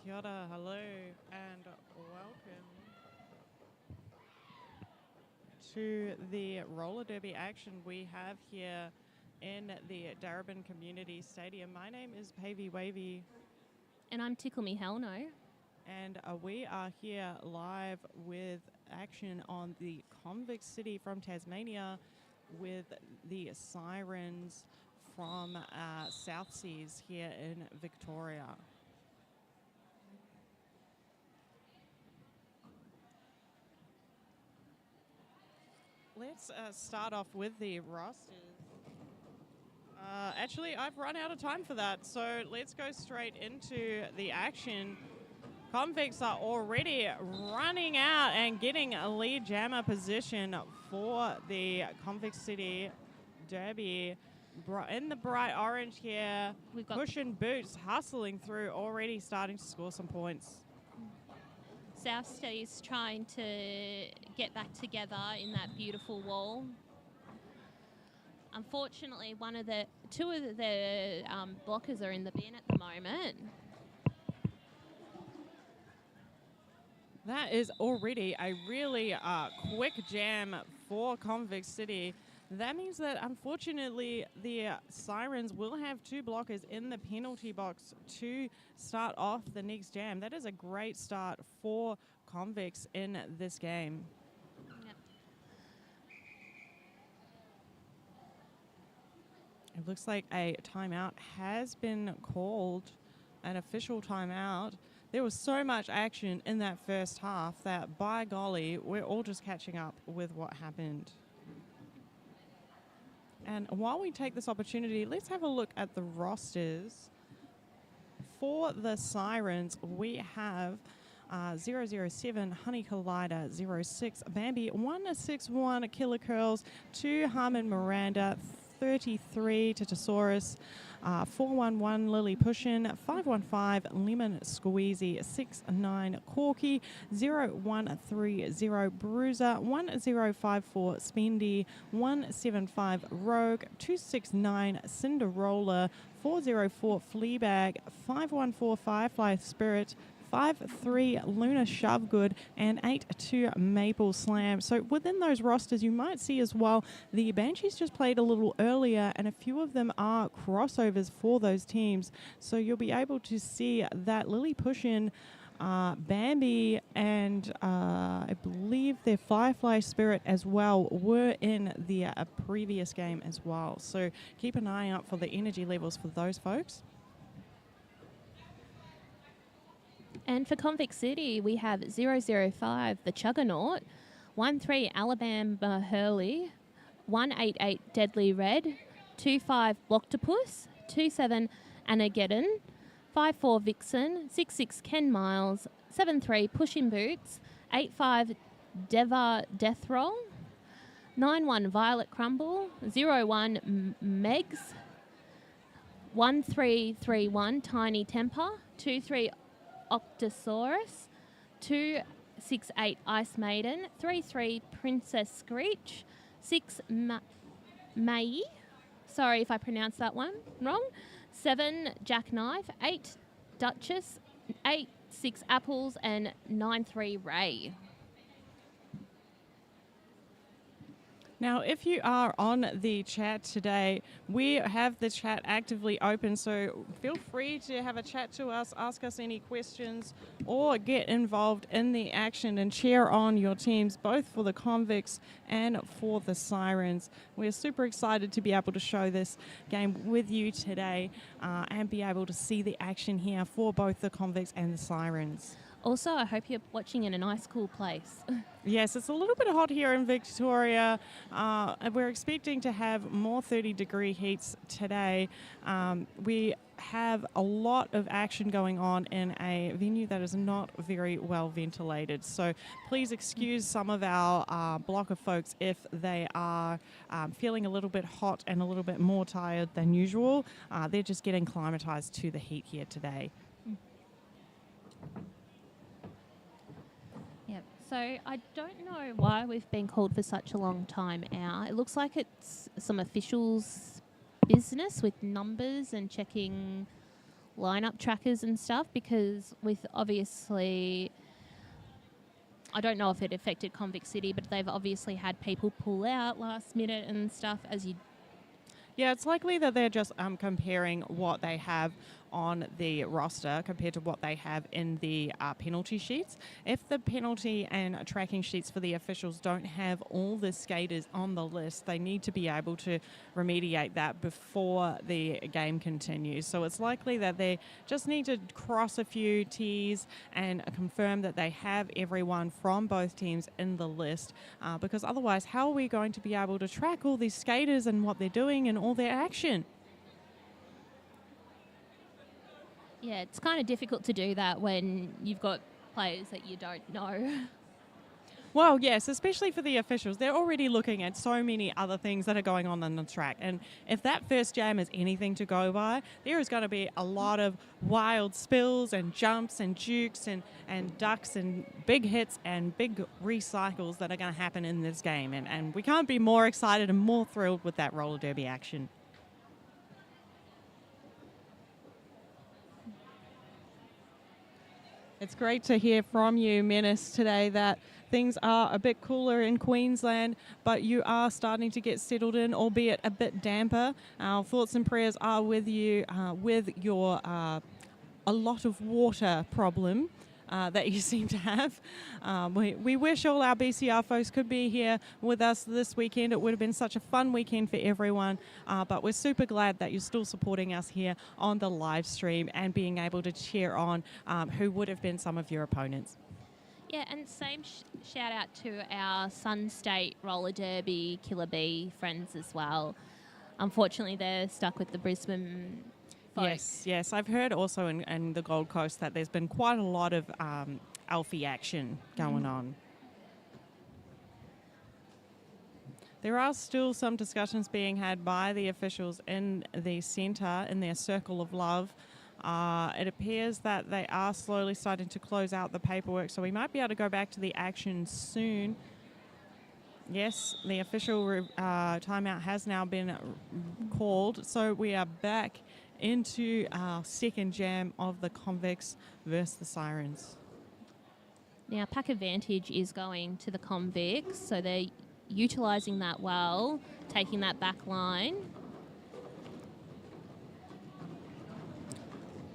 Kia ora, hello, and welcome to the roller derby action we have here in the Darebin Community Stadium. My name is Pavey Wavy. And I'm Tickle Me Hell No. And we are here live with action on the Convict City from Tasmania with the Sirens from South Seas here in Victoria. Let's start off with the rosters. Actually, I've run out of time for that, so let's go straight into the action. Convicts are already running out and getting a lead jammer position for the Convict City Derby. In the bright orange here, We've got pushing boots, hustling through, already starting to score some points. South Seas trying to get back together in that beautiful wall. Unfortunately, two of the blockers are in the bin at the moment. That is already a really quick jam for Convict City. That means that, unfortunately, the Sirens will have two blockers in the penalty box to start off the next jam. That is a great start for Convicts in this game. Yep. It looks like a timeout has been called, an official timeout. There was so much action in that first half that, by golly, we're all just catching up with what happened. And while we take this opportunity, let's have a look at the rosters. For the Sirens, we have 007 Honey Collider, 06 Bambi, 161 Killer Curls, 2 Harmon Miranda, 33 Titosaurus, 411 Lily Pushin, 515 Lemon Squeezy, 69 Corky, 0130 Bruiser, 1054 Spendy, 175 Rogue, 269 Cinderella, 404 Fleabag, 514 Firefly Spirit, 5-3 Luna Shovegood, and 8-2 Maple Slam. So within those rosters, you might see as well the Banshees just played a little earlier, and a few of them are crossovers for those teams. So you'll be able to see that Lily Pushin, Bambi, and I believe their Firefly Spirit as well were in the previous game as well. So keep an eye out for the energy levels for those folks. And for Convict City, we have 005 The Chuggernaut, 13 Alabama Hurley, 188 Deadly Red, 25 Blocktopus, 27 Anageddon, 54 Vixen, 66 Ken Miles, 73 Pushing Boots, 85 Deva Death Roll, 91 Violet Crumble, 01 Megs, 1331 Tiny Temper, 23 Octosaurus, 268 Ice Maiden, 33 Princess Screech, 6 Mai, sorry if I pronounced that one wrong, 7 Jackknife, 8 Duchess, 6 Apples, and 93 Ray. Now, if you are on the chat today, we have the chat actively open, so feel free to have a chat to us, ask us any questions, or get involved in the action and cheer on your teams, both for the Convicts and for the Sirens. We're super excited to be able to show this game with you today and be able to see the action here for both the Convicts and the Sirens. Also, I hope you're watching in a nice, cool place. Yes, it's a little bit hot here in Victoria. We're expecting to have more 30-degree heats today. We have a lot of action going on in a venue that is not very well ventilated. So please excuse some of our block of folks if they are feeling a little bit hot and a little bit more tired than usual. They're just getting climatized to the heat here today. So I don't know why we've been called for such a long time out. It looks like it's some officials' business with numbers and checking lineup trackers and stuff, because with obviously, I don't know if it affected Convict City, but they've obviously had people pull out last minute and stuff, as you. Yeah, it's likely that they're just comparing what they have on the roster compared to what they have in the penalty sheets. If the penalty and tracking sheets for the officials don't have all the skaters on the list, they need to be able to remediate that before the game continues. So it's likely that they just need to cross a few T's and confirm that they have everyone from both teams in the list, because otherwise, how are we going to be able to track all these skaters and what they're doing and all their action? Yeah, it's kind of difficult to do that when you've got players that you don't know. Well, yes, especially for the officials. They're already looking at so many other things that are going on the track. And if that first jam is anything to go by, there is going to be a lot of wild spills and jumps and jukes and ducks and big hits and big recycles that are going to happen in this game. And we can't be more excited and more thrilled with that roller derby action. It's great to hear from you, Menace, today that things are a bit cooler in Queensland, but you are starting to get settled in, albeit a bit damper. Our thoughts and prayers are with you with your a lot of water problem that you seem to have. We wish all our BCR folks could be here with us this weekend. It would have been such a fun weekend for everyone, but we're super glad that you're still supporting us here on the live stream and being able to cheer on who would have been some of your opponents. Yeah, and same shout out to our Sun State Roller Derby Killer Bee friends as well. Unfortunately, they're stuck with the Brisbane folks. Yes. I've heard also in the Gold Coast that there's been quite a lot of Alfie action going on. There are still some discussions being had by the officials in the centre, in their circle of love. It appears that they are slowly starting to close out the paperwork, so we might be able to go back to the action soon. Yes, the official timeout has now been called, so we are back into our second jam of the Convicts versus the Sirens. Now, pack advantage is going to the Convicts, so they're utilising that well, taking that back line.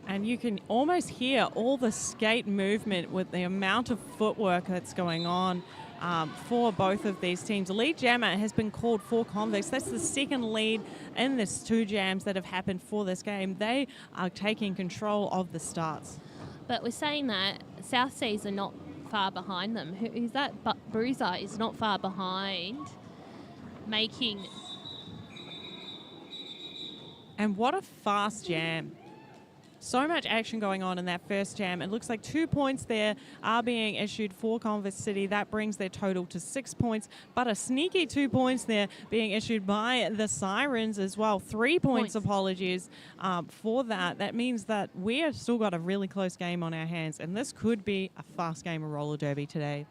And you can almost hear all the skate movement with the amount of footwork that's going on for both of these teams. The lead jammer has been called for Convicts. That's the second lead in this two jams that have happened for this game. They are taking control of the starts. But we're saying that South Seas are not far behind them. Who's that? But Bruiser is not far behind, making... And what a fast jam. So much action going on in that first jam. It looks like 2 points there are being issued for Convict City. That brings their total to 6 points, but a sneaky 2 points there being issued by the Sirens as well. 3 points. Apologies for that. That means that we have still got a really close game on our hands, and this could be a fast game of roller derby today.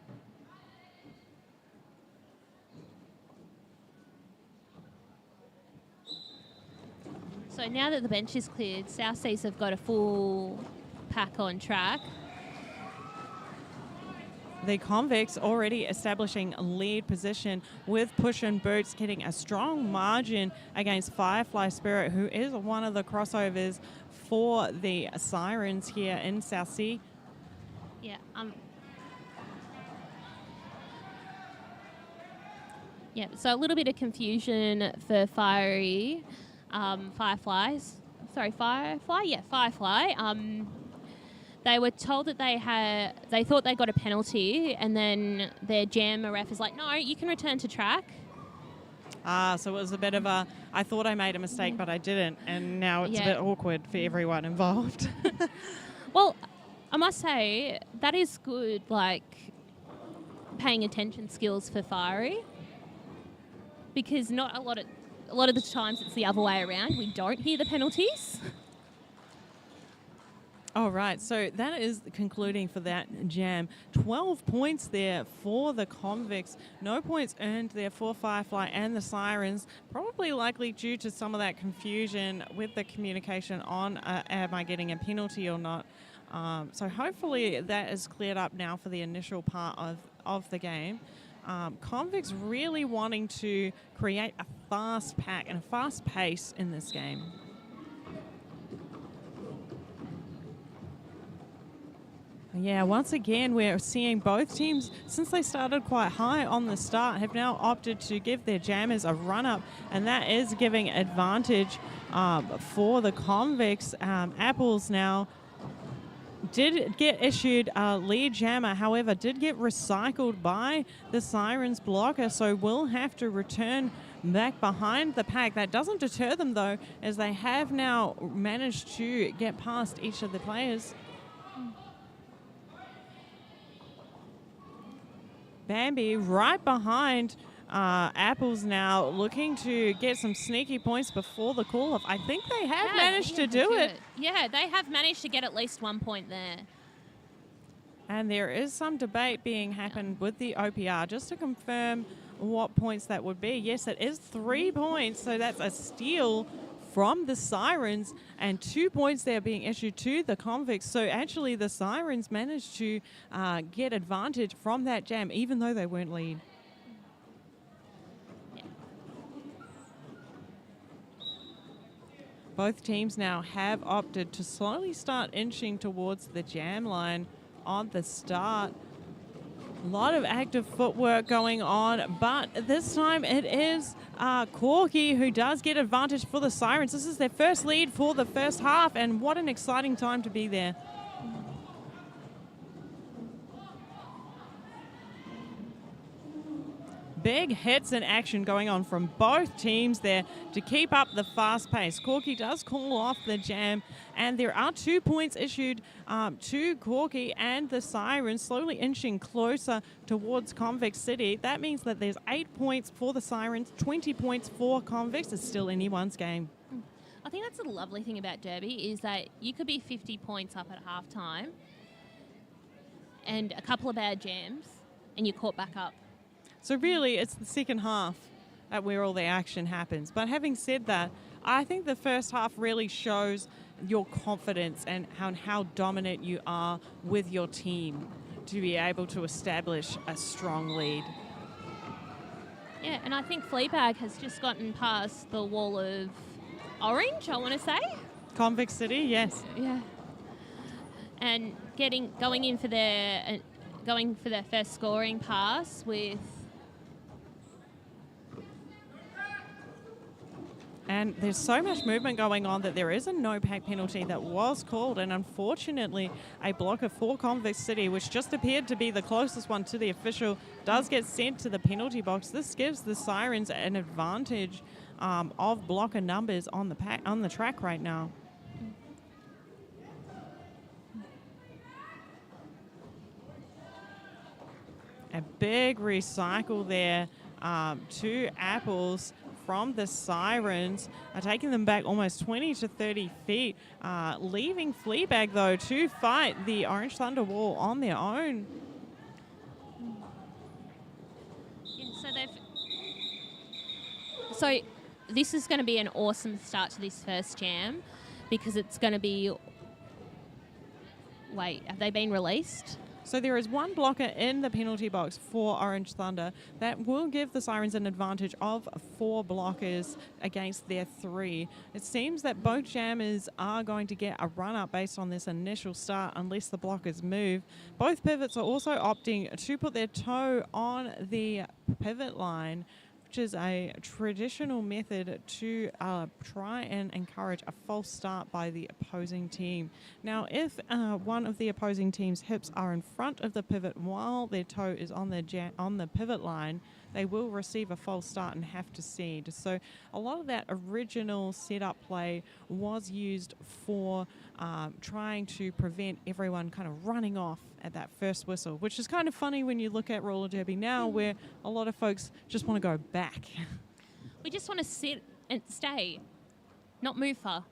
So now that the bench is cleared, South Seas have got a full pack on track. The Convicts already establishing a lead position with Push and Boots getting a strong margin against Firefly Spirit, who is one of the crossovers for the Sirens here in South Sea. Yeah. So a little bit of confusion for Firefly. Firefly. They were told that they thought they got a penalty, and then their jammer ref is like, no, you can return to track. So it was a bit of a, I thought I made a mistake, but I didn't, and now it's a bit awkward for everyone involved. Well, I must say, that is good, like, paying attention skills for Fiery, because not a lot of the times it's the other way around. We don't hear the penalties. All right, so that is concluding for that jam. 12 points there for the Convicts. No points earned there for Firefly and the Sirens, probably likely due to some of that confusion with the communication on am I getting a penalty or not. So hopefully that is cleared up now for the initial part of the game. Convicts really wanting to create a fast pack and a fast pace in this game. Yeah, once again, we're seeing both teams, since they started quite high on the start, have now opted to give their jammers a run-up, and that is giving advantage for the Convicts. Apples now did get issued a lead jammer, however, did get recycled by the Sirens blocker, so will have to return back behind the pack. That doesn't deter them, though, as they have now managed to get past each of the players. Bambi right behind Apples now, looking to get some sneaky points before the call-off. I think they have managed to do it. Yeah, they have managed to get at least 1 point there. And there is some debate being happened with the OPR, just to confirm what points that would be. Yes, it is 3 points, so that's a steal from the Sirens, and 2 points there being issued to the Convicts. So actually the Sirens managed to get advantage from that jam, even though they weren't lead. Yeah. Both teams now have opted to slowly start inching towards the jam line on the start. A lot of active footwork going on, but this time it is Corky who does get advantage for the Sirens. This is their first lead for the first half, and what an exciting time to be there. Big hits in action going on from both teams there to keep up the fast pace. Corky does call off the jam, and there are 2 points issued to Corky, and the Sirens slowly inching closer towards Convict City. That means that there's 8 points for the Sirens, 20 points for Convicts. It's still anyone's game. I think that's the lovely thing about Derby is that you could be 50 points up at halftime and a couple of bad jams and you're caught back up. So really, it's the second half where all the action happens. But having said that, I think the first half really shows your confidence and how dominant you are with your team to be able to establish a strong lead. Yeah, and I think Fleabag has just gotten past the wall of orange, I want to say. Convict City, yes. Yeah. And going in for their first scoring pass with... And there's so much movement going on that there is a no-pack penalty that was called, and unfortunately a blocker for Convict City, which just appeared to be the closest one to the official, does get sent to the penalty box. This gives the Sirens an advantage of blocker numbers on the track right now. A big recycle there to Apples from the Sirens, taking them back almost 20 to 30 feet, leaving Fleabag, though, to fight the Orange Thunder wall on their own. Yeah, so this is going to be an awesome start to this first jam because it's going to be... Wait, have they been released? So there is one blocker in the penalty box for Orange Thunder that will give the Sirens an advantage of 4 blockers against their 3. It seems that both jammers are going to get a run-up based on this initial start unless the blockers move. Both pivots are also opting to put their toe on the pivot line, which is a traditional method to try and encourage a false start by the opposing team. Now, if one of the opposing team's hips are in front of the pivot while their toe is on the pivot line, they will receive a false start and have to cede. So a lot of that original setup play was used for trying to prevent everyone kind of running off at that first whistle, which is kind of funny when you look at roller derby now, where a lot of folks just want to go back. We just want to sit and stay, not move far.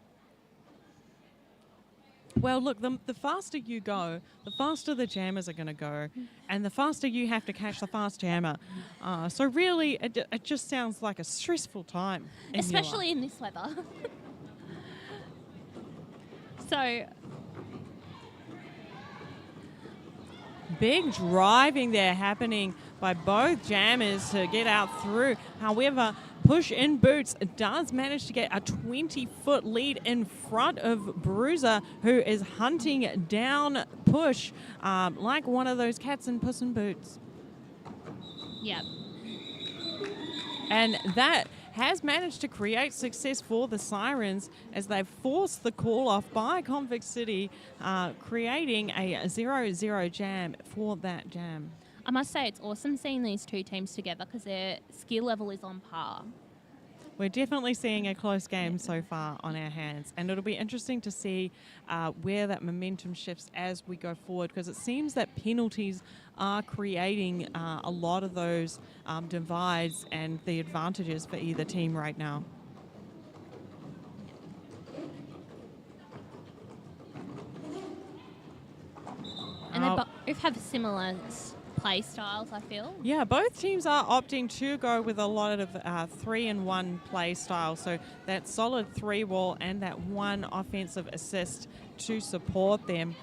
Well, look, the faster you go, the faster the jammers are going to go, and the faster you have to catch the fast jammer. So really, it just sounds like a stressful time. Especially in this weather. So, big driving there happening by both jammers to get out through. However, Push in Boots does manage to get a 20-foot lead in front of Bruiser, who is hunting down Push like one of those cats in Puss in Boots. yeah. And that has managed to create success for the Sirens as they've forced the call off by Convict City, creating a 0-0 jam for that jam. I must say it's awesome seeing these two teams together because their skill level is on par. We're definitely seeing a close game so far on our hands, and it'll be interesting to see where that momentum shifts as we go forward, because it seems that penalties are creating a lot of those divides and the advantages for either team right now. And they both have similar play styles, I feel. Yeah, both teams are opting to go with a lot of 3-in-1 play style. So that solid 3-wall and that one offensive assist to support them.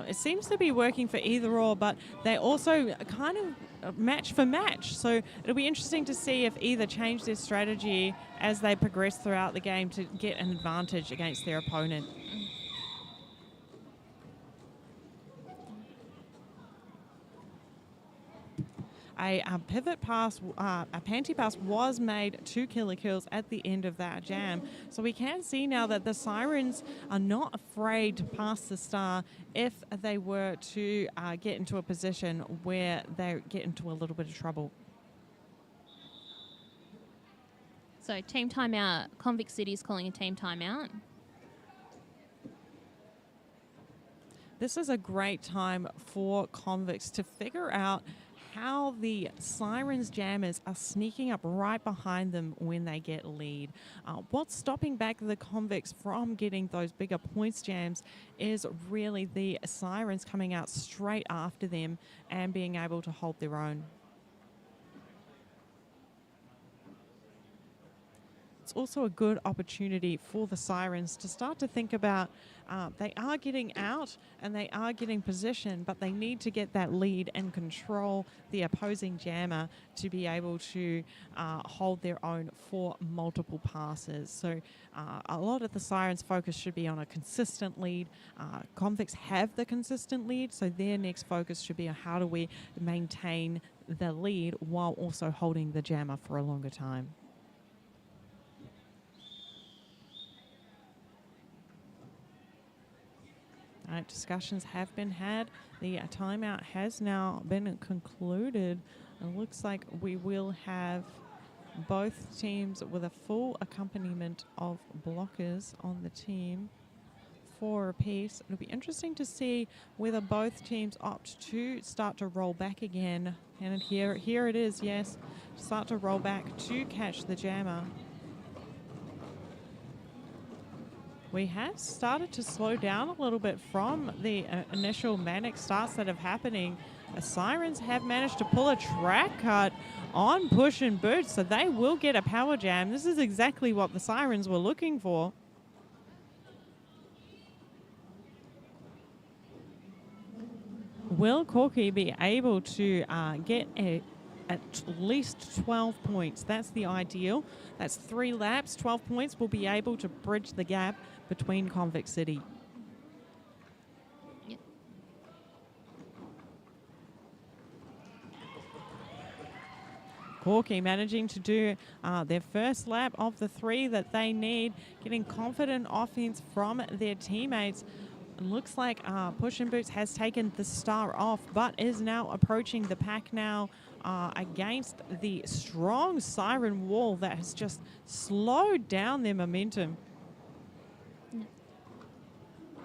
It seems to be working for either or, but they also kind of match for match. So it'll be interesting to see if either change their strategy as they progress throughout the game to get an advantage against their opponent. A pivot pass, a panty pass was made to Killer Kills at the end of that jam. So we can see now that the Sirens are not afraid to pass the star if they were to get into a position where they get into a little bit of trouble. So team timeout, Convict City is calling a team timeout. This is a great time for Convicts to figure out how the Sirens jammers are sneaking up right behind them when they get lead. What's stopping back the Convicts from getting those bigger points jams is really the Sirens coming out straight after them and being able to hold their own. It's also a good opportunity for the Sirens to start to think about they are getting out and they are getting position, but they need to get that lead and control the opposing jammer to be able to hold their own for multiple passes. So a lot of the Sirens' focus should be on a consistent lead. Convicts have the consistent lead, so their next focus should be on how do we maintain the lead while also holding the jammer for a longer time. Discussions have been had. The timeout has now been concluded. It looks like we will have both teams with a full accompaniment of blockers on the team, 4 apiece. It'll be interesting to see whether both teams opt to start to roll back again. And here it is, yes. Start to roll back to catch the jammer. We have started to slow down a little bit from the initial manic starts that are happening. The Sirens have managed to pull a track cut on Push and Boots, so they will get a power jam. This is exactly what the Sirens were looking for. Will Corky be able to get at least 12 points? That's the ideal. That's 3 laps. 12 points will be able to bridge the gap between Convict City. Yep. Corky managing to do their first lap of the 3 that they need, getting confident offense from their teammates. It looks like Push and Boots has taken the star off, but is now approaching the pack now against the strong Siren wall that has just slowed down their momentum.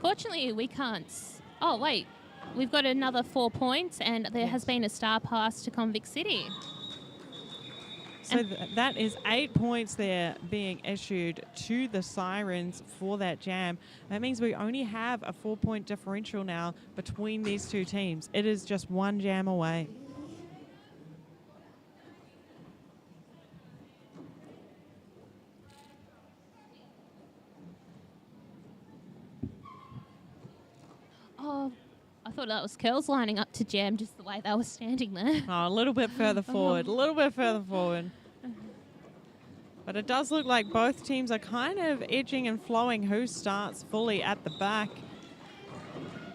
Fortunately, we can't. Oh, wait. We've got another 4 points, and there has been a star pass to Convict City. So that is 8 points there being issued to the Sirens for that jam. That means we only have a 4-point differential now between these two teams. It is just one jam away. Oh, I thought that was Curls lining up to jam just the way they were standing there. Oh, a little bit further forward, a little bit further forward. But it does look like both teams are kind of edging and flowing who starts fully at the back.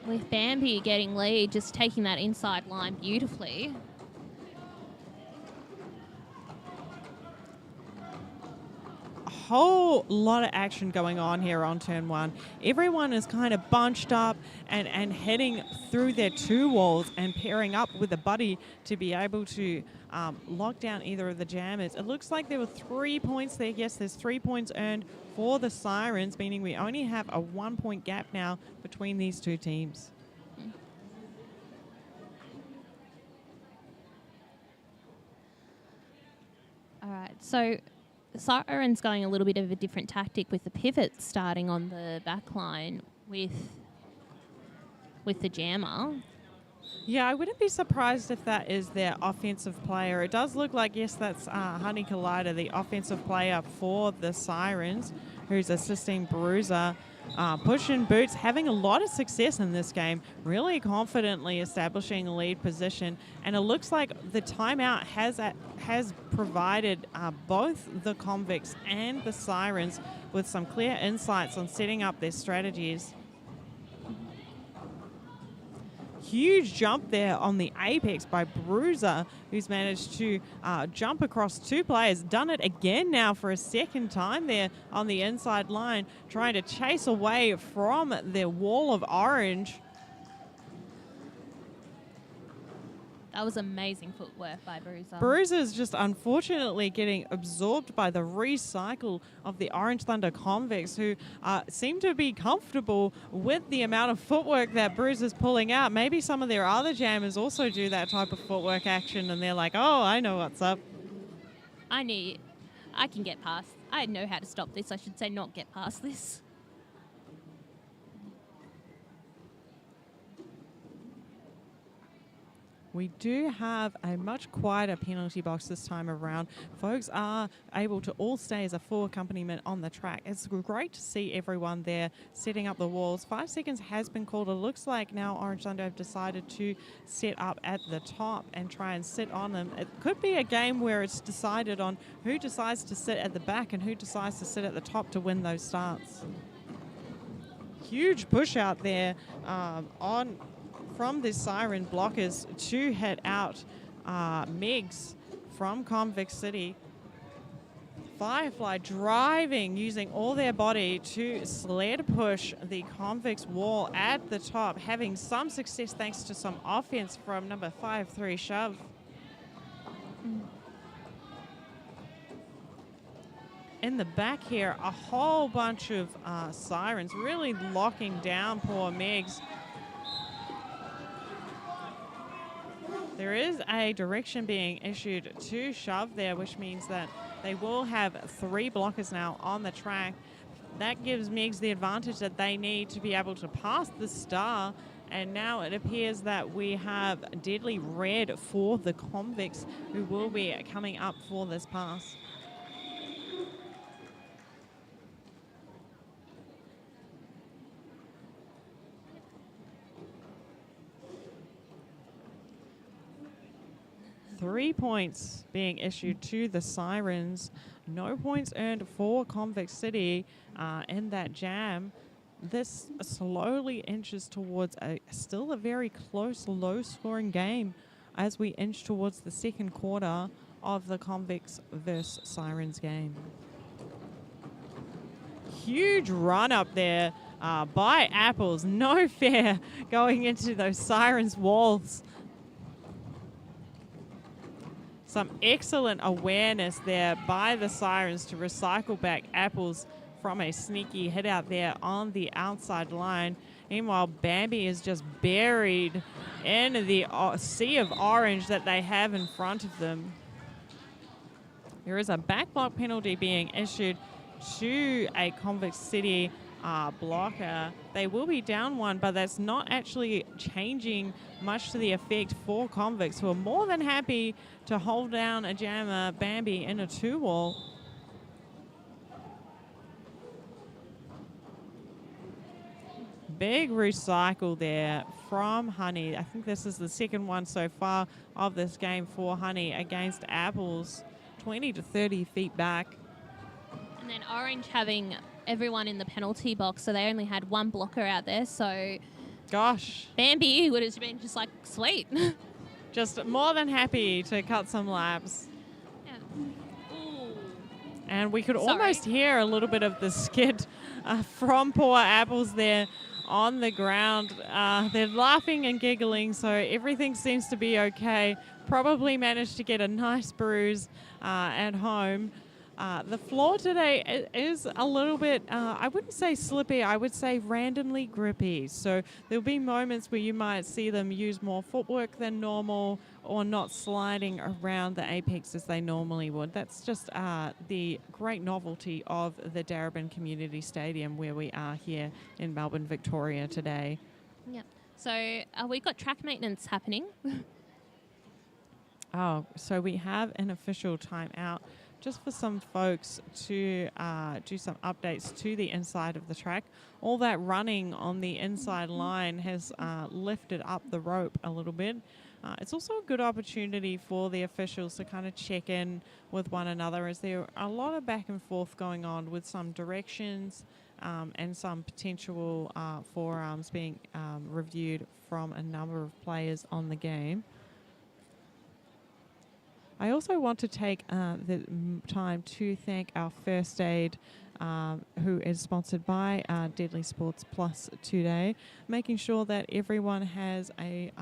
With Bambi getting lead, just taking that inside line beautifully. A whole lot of action going on here on turn one. Everyone is kind of bunched up and heading through their two walls and pairing up with a buddy to be able to lock down either of the jammers. It looks like there were 3 points there. Yes, there's 3 points earned for the Sirens, meaning we only have a 1-point gap now between these two teams. All right, so Sirens going a little bit of a different tactic with the pivot starting on the back line with the jammer. Yeah, I wouldn't be surprised if that is their offensive player. It does look like, yes, that's Honey Collider, the offensive player for the Sirens, who's assisting Bruiser. Pushing boots, having a lot of success in this game, really confidently establishing a lead position. And it looks like the timeout has provided both the Convicts and the Sirens with some clear insights on setting up their strategies. Huge jump there on the apex by Bruiser, who's managed to jump across two players. Done it again now for a second time there on the inside line, trying to chase away from their wall of orange. That was amazing footwork by Bruiser. Bruiser's just unfortunately getting absorbed by the recycle of the Orange Thunder Convicts, who seem to be comfortable with the amount of footwork that Bruiser's pulling out. Maybe some of their other jammers also do that type of footwork action, and they're like, oh, I know what's up. I can get past. I know how to stop this. I should say not get past this. We do have a much quieter penalty box this time around. Folks are able to all stay as a full accompaniment on the track. It's great to see everyone there setting up the walls. 5 seconds has been called. It looks like now Orange Thunder have decided to set up at the top and try and sit on them. It could be a game where it's decided on who decides to sit at the back and who decides to sit at the top to win those starts. Huge push out there from the Siren blockers to head out Megs from Convict City. Firefly driving, using all their body to sled push the Convicts wall at the top, having some success thanks to some offense from number 5-3 Shove. In the back here, a whole bunch of Sirens really locking down poor Megs. There is a direction being issued to Shove there, which means that they will have 3 blockers now on the track. That gives Megs the advantage that they need to be able to pass the star. And now it appears that we have Deadly Red for the Convicts, who will be coming up for this pass. Three points being issued to the Sirens. No points earned for Convict City in that jam. This slowly inches towards still a very close, low-scoring game as we inch towards the second quarter of the Convicts versus Sirens game. Huge run up there by Apples. No fair going into those Sirens walls. Some excellent awareness there by the Sirens to recycle back Apples from a sneaky hit out there on the outside line. Meanwhile, Bambi is just buried in the sea of orange that they have in front of them. There is a back block penalty being issued to a Convict City blocker. They will be down one, but that's not actually changing much to the effect for Convicts, who are more than happy to hold down a jammer, Bambi, in a 2-wall. Big recycle there from Honey. I think this is the second one so far of this game for Honey against Apples. 20 to 30 feet back. And then Orange having everyone in the penalty box, so they only had one blocker out there. So, gosh, Bambi would have been just like, sweet. Just more than happy to cut some laps. Yeah. Ooh. And we could almost hear a little bit of the skid from poor Apples there on the ground. They're laughing and giggling, so everything seems to be okay. Probably managed to get a nice bruise at home. The floor today is a little bit, I wouldn't say slippy, I would say randomly grippy. So there'll be moments where you might see them use more footwork than normal or not sliding around the apex as they normally would. That's just the great novelty of the Darebin Community Stadium where we are here in Melbourne, Victoria today. Yep. So we got track maintenance happening. Oh, so we have an official timeout just for some folks to do some updates to the inside of the track. All that running on the inside line has lifted up the rope a little bit. It's also a good opportunity for the officials to kind of check in with one another, as there are a lot of back and forth going on with some directions and some potential forearms being reviewed from a number of players on the game. I also want to take the time to thank our first aid, who is sponsored by Deadly Sports Plus today, making sure that everyone has a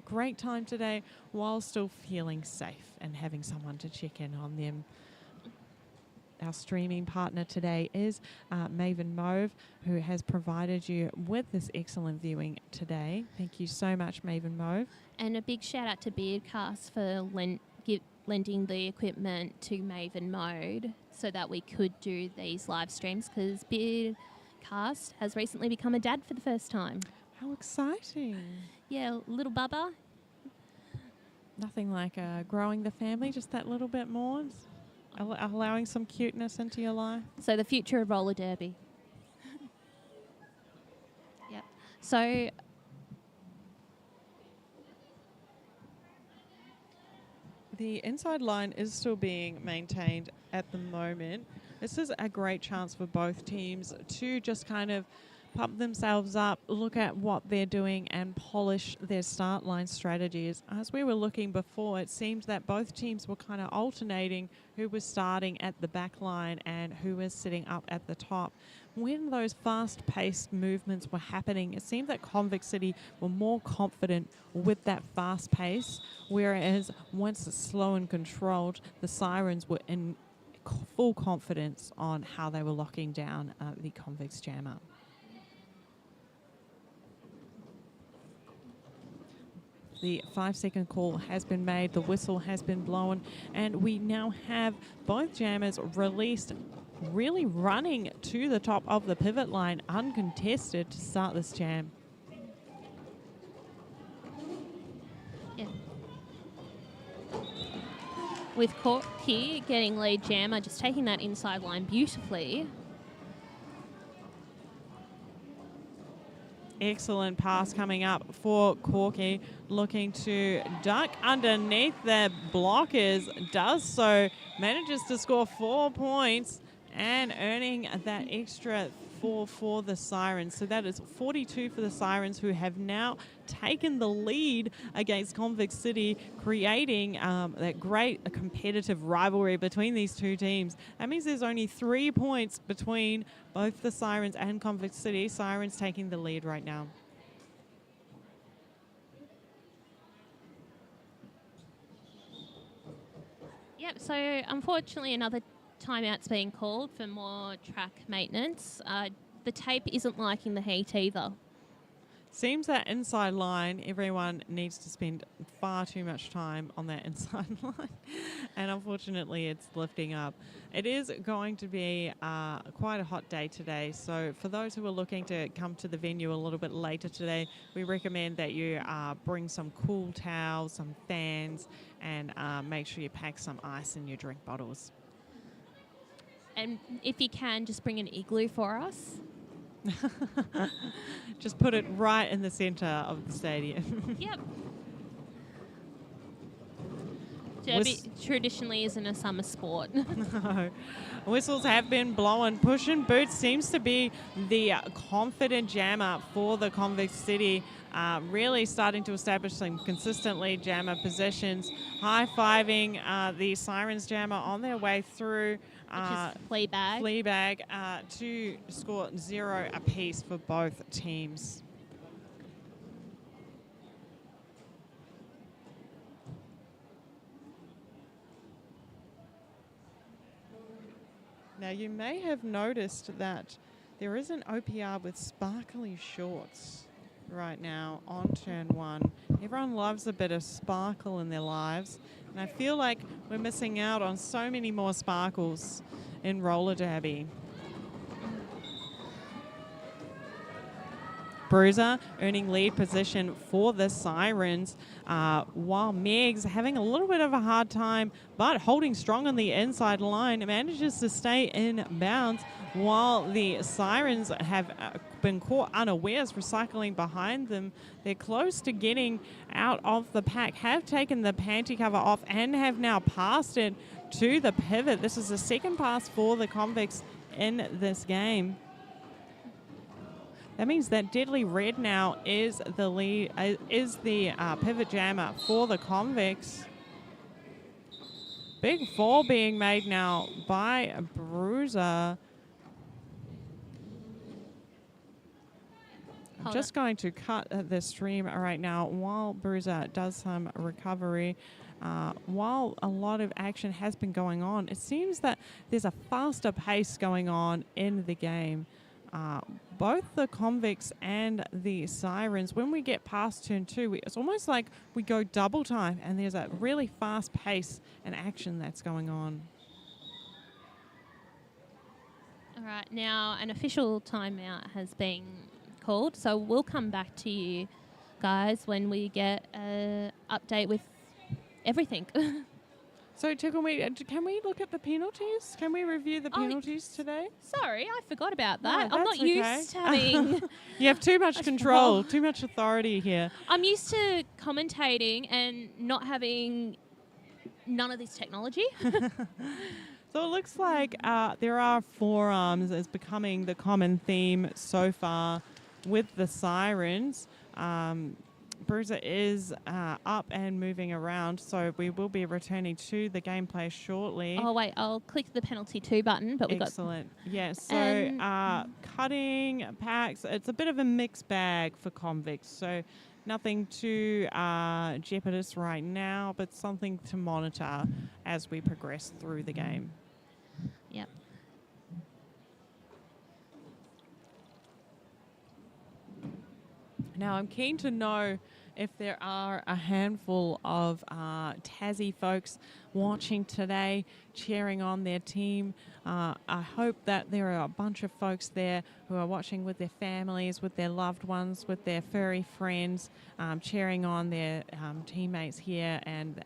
great time today while still feeling safe and having someone to check in on them. Our streaming partner today is Maven Mauve, who has provided you with this excellent viewing today. Thank you so much, Maven Mauve. And a big shout out to Beardcast for lending the equipment to Maven Mode so that we could do these live streams, because Beardcast has recently become a dad for the first time. How exciting. Yeah, little Bubba. Nothing like growing the family just that little bit more, allowing some cuteness into your life. So the future of roller derby. Yep. So the inside line is still being maintained at the moment. This is a great chance for both teams to just kind of pump themselves up, look at what they're doing and polish their start line strategies. As we were looking before, it seemed that both teams were kind of alternating who was starting at the back line and who was sitting up at the top. When those fast-paced movements were happening, it seemed that Convict City were more confident with that fast pace, whereas once it's slow and controlled, the Sirens were in full confidence on how they were locking down the Convicts jammer. The 5-second call has been made, the whistle has been blown, and we now have both jammers released, really running to the top of the pivot line uncontested to start this jam. yeah. With Corky getting lead jammer, just taking that inside line beautifully. Excellent pass coming up for Corky, looking to duck underneath their blockers, does so, manages to score 4 points and earning that extra 4 for the Sirens. So that is 42 for the Sirens, who have now taken the lead against Convict City, creating that great competitive rivalry between these two teams. That means there's only 3 points between both the Sirens and Convict City. Sirens taking the lead right now. Yep, so unfortunately another timeout's being called for more track maintenance. The tape isn't liking the heat either. Seems that inside line, everyone needs to spend far too much time on that inside line. And unfortunately, it's lifting up. It is going to be quite a hot day today. So for those who are looking to come to the venue a little bit later today, we recommend that you bring some cool towels, some fans, and make sure you pack some ice in your drink bottles. And if you can, just bring an igloo for us. Just put it right in the centre of the stadium. Yep. Derby traditionally isn't a summer sport. No. Whistles have been blowing. Push and Boots seems to be the confident jammer for the Convict City. Really starting to establish some consistently jammer positions. High-fiving the Sirens jammer on their way through. Which is Fleabag to score 0 apiece for both teams. Now, you may have noticed that there is an OPR with sparkly shorts right now on turn 1. Everyone loves a bit of sparkle in their lives, and I feel like we're missing out on so many more sparkles in roller derby. Bruiser earning lead position for the Sirens, while Megs having a little bit of a hard time, but holding strong on the inside line, manages to stay in bounds, while the Sirens have been caught unawares, recycling behind them. They're close to getting out of the pack, have taken the panty cover off, and have now passed it to the pivot. This is the second pass for the Convicts in this game. That means that Deadly Red now is the lead, pivot jammer for the Convicts. Big fall being made now by Bruiser. I'm just going to cut the stream right now while Bruiser does some recovery. While a lot of action has been going on, it seems that there's a faster pace going on in the game. Both the Convicts and the Sirens, when we get past turn 2, it's almost like we go double time, and there's a really fast pace and action that's going on. All right, now an official timeout has been called, so we'll come back to you guys when we get an update with everything. So, can we look at the penalties? Can we review the penalties today? Sorry, I forgot about that. No, I'm not used to having... You have too much control, too much authority here. I'm used to commentating and not having none of this technology. So it looks like there are forearms as becoming the common theme so far with the Sirens. Bruiser is up and moving around, so we will be returning to the gameplay shortly. Oh, wait, I'll click the penalty 2 button, but we got... Excellent. Yes, so cutting packs, it's a bit of a mixed bag for Convicts, so nothing too jeopardous right now, but something to monitor as we progress through the game. Yep. Now, I'm keen to know if there are a handful of Tassie folks watching today, cheering on their team. I hope that there are a bunch of folks there who are watching with their families, with their loved ones, with their furry friends, cheering on their teammates here and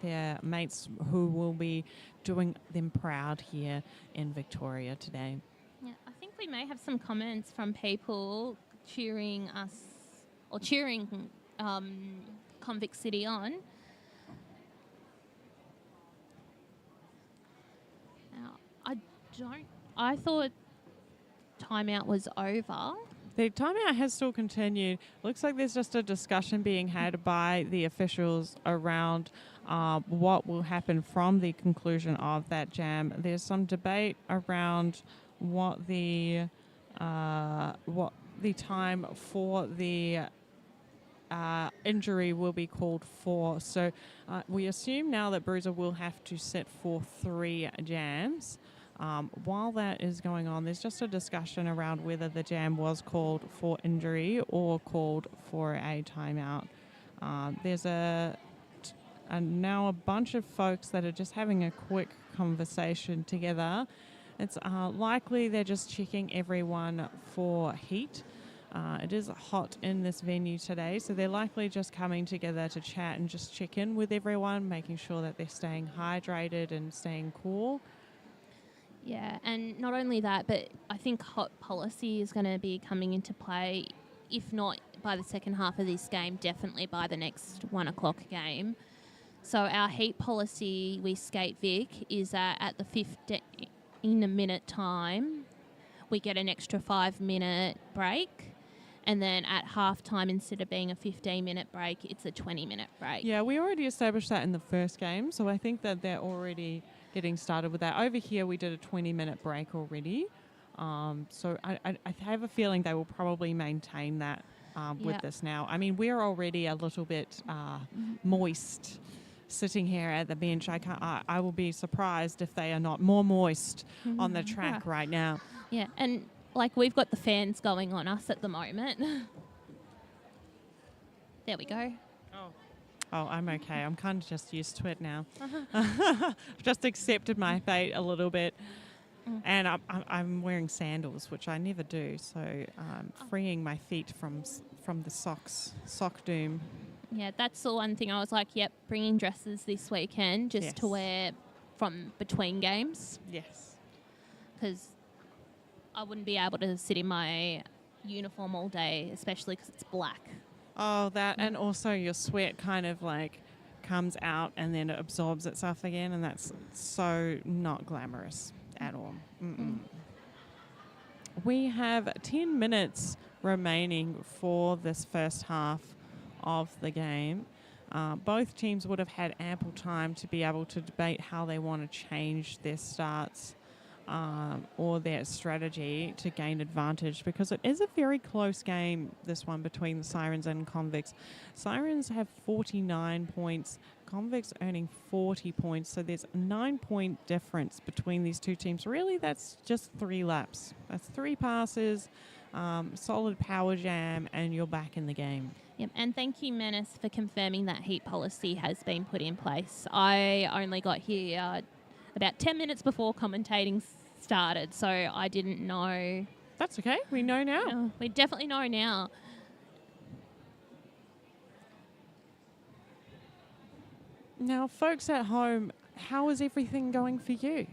their mates who will be doing them proud here in Victoria today. Yeah, I think we may have some comments from people cheering us or cheering Convict City on. Now, I thought timeout was over. The timeout has still continued. Looks like there's just a discussion being had by the officials around what will happen from the conclusion of that jam. There's some debate around what the time for the injury will be called for. So we assume now that Bruiser will have to sit for 3 jams. While that is going on, there's just a discussion around whether the jam was called for injury or called for a timeout. There's now a bunch of folks that are just having a quick conversation together. It's likely they're just checking everyone for heat. It is hot in this venue today, so they're likely just coming together to chat and just check in with everyone, making sure that they're staying hydrated and staying cool. Yeah, and not only that, but I think hot policy is going to be coming into play, if not by the second half of this game, definitely by the next 1 o'clock game. So our heat policy, we skate Vic, is that at the 15-minute time, we get an extra 5-minute break. And then at halftime, instead of being a 15-minute break, it's a 20-minute break. Yeah, we already established that in the first game, so I think that they're already getting started with that. Over here, we did a 20-minute break already. So I have a feeling they will probably maintain that with this now. I mean, we're already a little bit moist sitting here at the bench. I will be surprised if they are not more moist on the track right now. Yeah, and like we've got the fans going on us at the moment. There we go. Oh, I'm okay. I'm kind of just used to it now. I've just accepted my fate a little bit. And I'm wearing sandals, which I never do. So I'm freeing my feet from the sock doom. Yeah, that's the one thing I was like, yep, bringing dresses this weekend just to wear from between games. Yes. Because I wouldn't be able to sit in my uniform all day, especially because it's black. Oh, that, and also your sweat kind of like comes out and then it absorbs itself again, and that's so not glamorous at all. We have 10 minutes remaining for this first half of the game. Both teams would have had ample time to be able to debate how they want to change their starts or their strategy to gain advantage, because it is a very close game, this one, between the Sirens and Convicts. Sirens have 49 points, Convicts earning 40 points, so there's a 9-point difference between these two teams. Really, that's just 3 laps. That's 3 passes, solid power jam, and you're back in the game. Yep, and thank you, Menace, for confirming that heat policy has been put in place. I only got here about 10 minutes before commentating started, so I didn't know. That's okay. We know now. We definitely know now. Now, folks at home, how is everything going for you?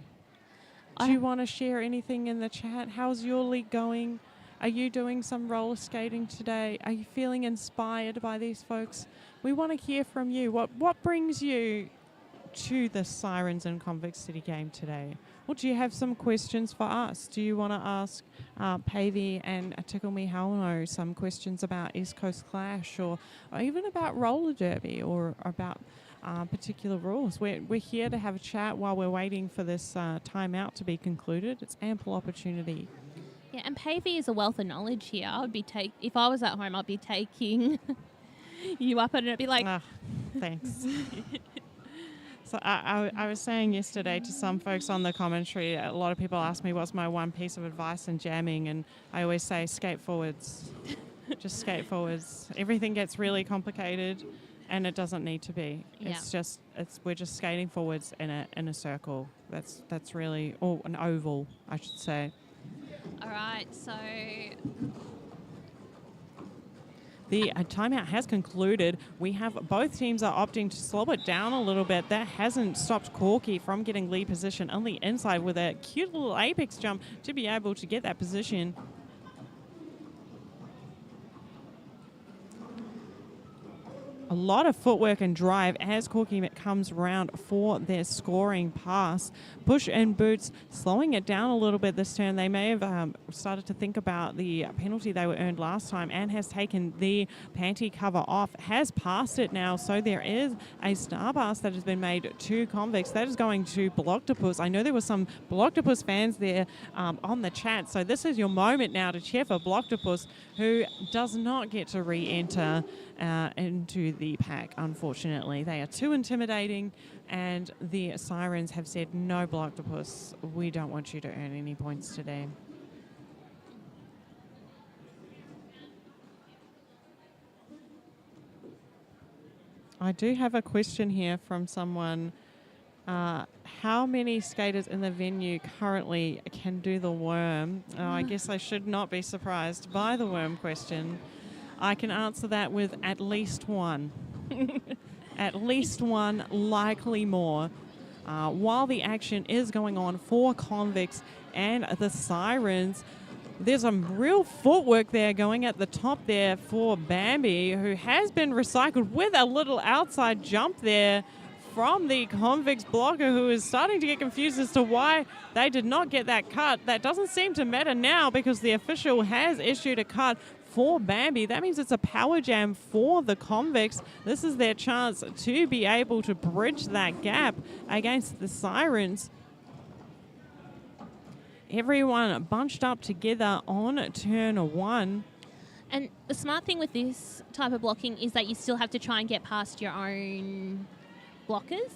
Do you want to share anything in the chat? How's your league going? Are you doing some roller skating today? Are you feeling inspired by these folks? We want to hear from you. What brings you to the Sirens and Convict City game today? Well, do you have some questions for us? Do you want to ask Pavey and Tickle Me Helmo some questions about East Coast Clash, or even about roller derby, or about particular rules? We're here to have a chat while we're waiting for this timeout to be concluded. It's ample opportunity. Yeah, and Pavey is a wealth of knowledge here. If I was at home, I'd be taking you up and it'd be like... Thanks. So I was saying yesterday to some folks on the commentary, a lot of people ask me what's my one piece of advice in jamming, and I always say skate forwards. Just skate forwards. Everything gets really complicated, and it doesn't need to be. Yeah. We're just skating forwards in a circle. That's really, or an oval, I should say. All right, so the timeout has concluded. We have both teams are opting to slow it down a little bit. That hasn't stopped Corky from getting lead position on the inside with a cute little apex jump to be able to get that position. A lot of footwork and drive as Corky comes around for their scoring pass. Push and Boots slowing it down a little bit this turn. They may have started to think about the penalty they were earned last time, and has taken the panty cover off, has passed it now. So there is a star pass that has been made to Convicts. That is going to Blocktopus. I know there were some Blocktopus fans there on the chat, so this is your moment now to cheer for Blocktopus, who does not get to re-enter into the pack, unfortunately. They are too intimidating, and the Sirens have said, no, Blocktopus, we don't want you to earn any points today. I do have a question here from someone. How many skaters in the venue currently can do the worm? I guess I should not be surprised by the worm question. I can answer that with at least one. At least one, likely more. While the action is going on for Convicts and the Sirens, there's some real footwork there going at the top there for Bambi, who has been recycled with a little outside jump there from the Convicts blocker, who is starting to get confused as to why they did not get that cut. That doesn't seem to matter now because the official has issued a cut for Bambi. That means it's a power jam for the Convicts. This is their chance to be able to bridge that gap against the Sirens. Everyone bunched up together on turn one. And the smart thing with this type of blocking is that you still have to try and get past your own blockers.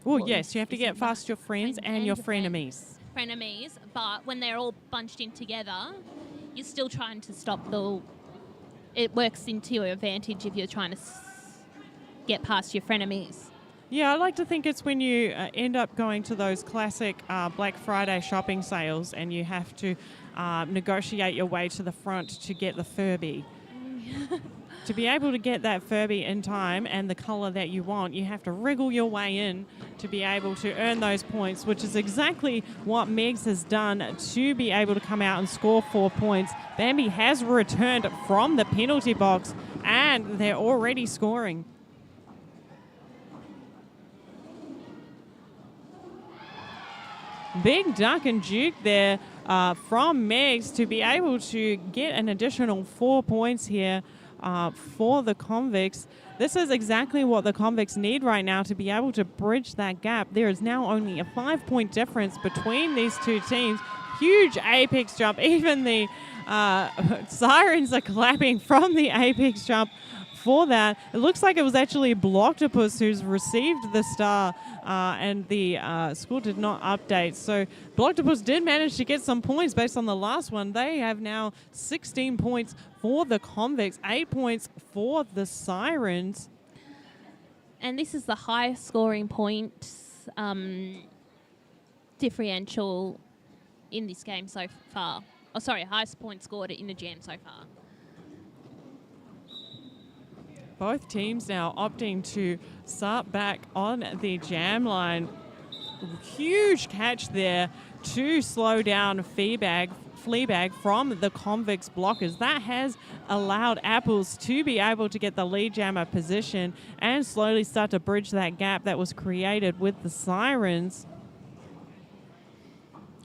Well, yes, you have to get past your friends and your frenemies. Frenemies, but when they're all bunched in together, you're still trying to stop it works into your advantage if you're trying to get past your frenemies. Yeah, I like to think it's when you end up going to those classic Black Friday shopping sales and you have to negotiate your way to the front to get the Furby. To be able to get that Furby in time and the colour that you want, you have to wriggle your way in to be able to earn those points, which is exactly what Megs has done to be able to come out and score 4 points. Bambi has returned from the penalty box and they're already scoring. Big duck and juke there from Megs to be able to get an additional 4 points here for the Convicts. This is exactly what the Convicts need right now to be able to bridge that gap. There is now only a 5-point difference between these two teams. Huge apex jump. Even the Sirens are clapping from the apex jump for that. It looks like it was actually Blocktopus who's received the star and the score did not update. So Blocktopus did manage to get some points based on the last one. They have now 16 points for the Convicts, 8 points for the Sirens. And this is the highest scoring points differential in this game so far. Oh, sorry, highest point scored in a jam so far. Both teams now opting to start back on the jam line. Huge catch there to slow down Fleabag from the Convicts blockers. That has allowed Apples to be able to get the lead jammer position and slowly start to bridge that gap that was created with the Sirens.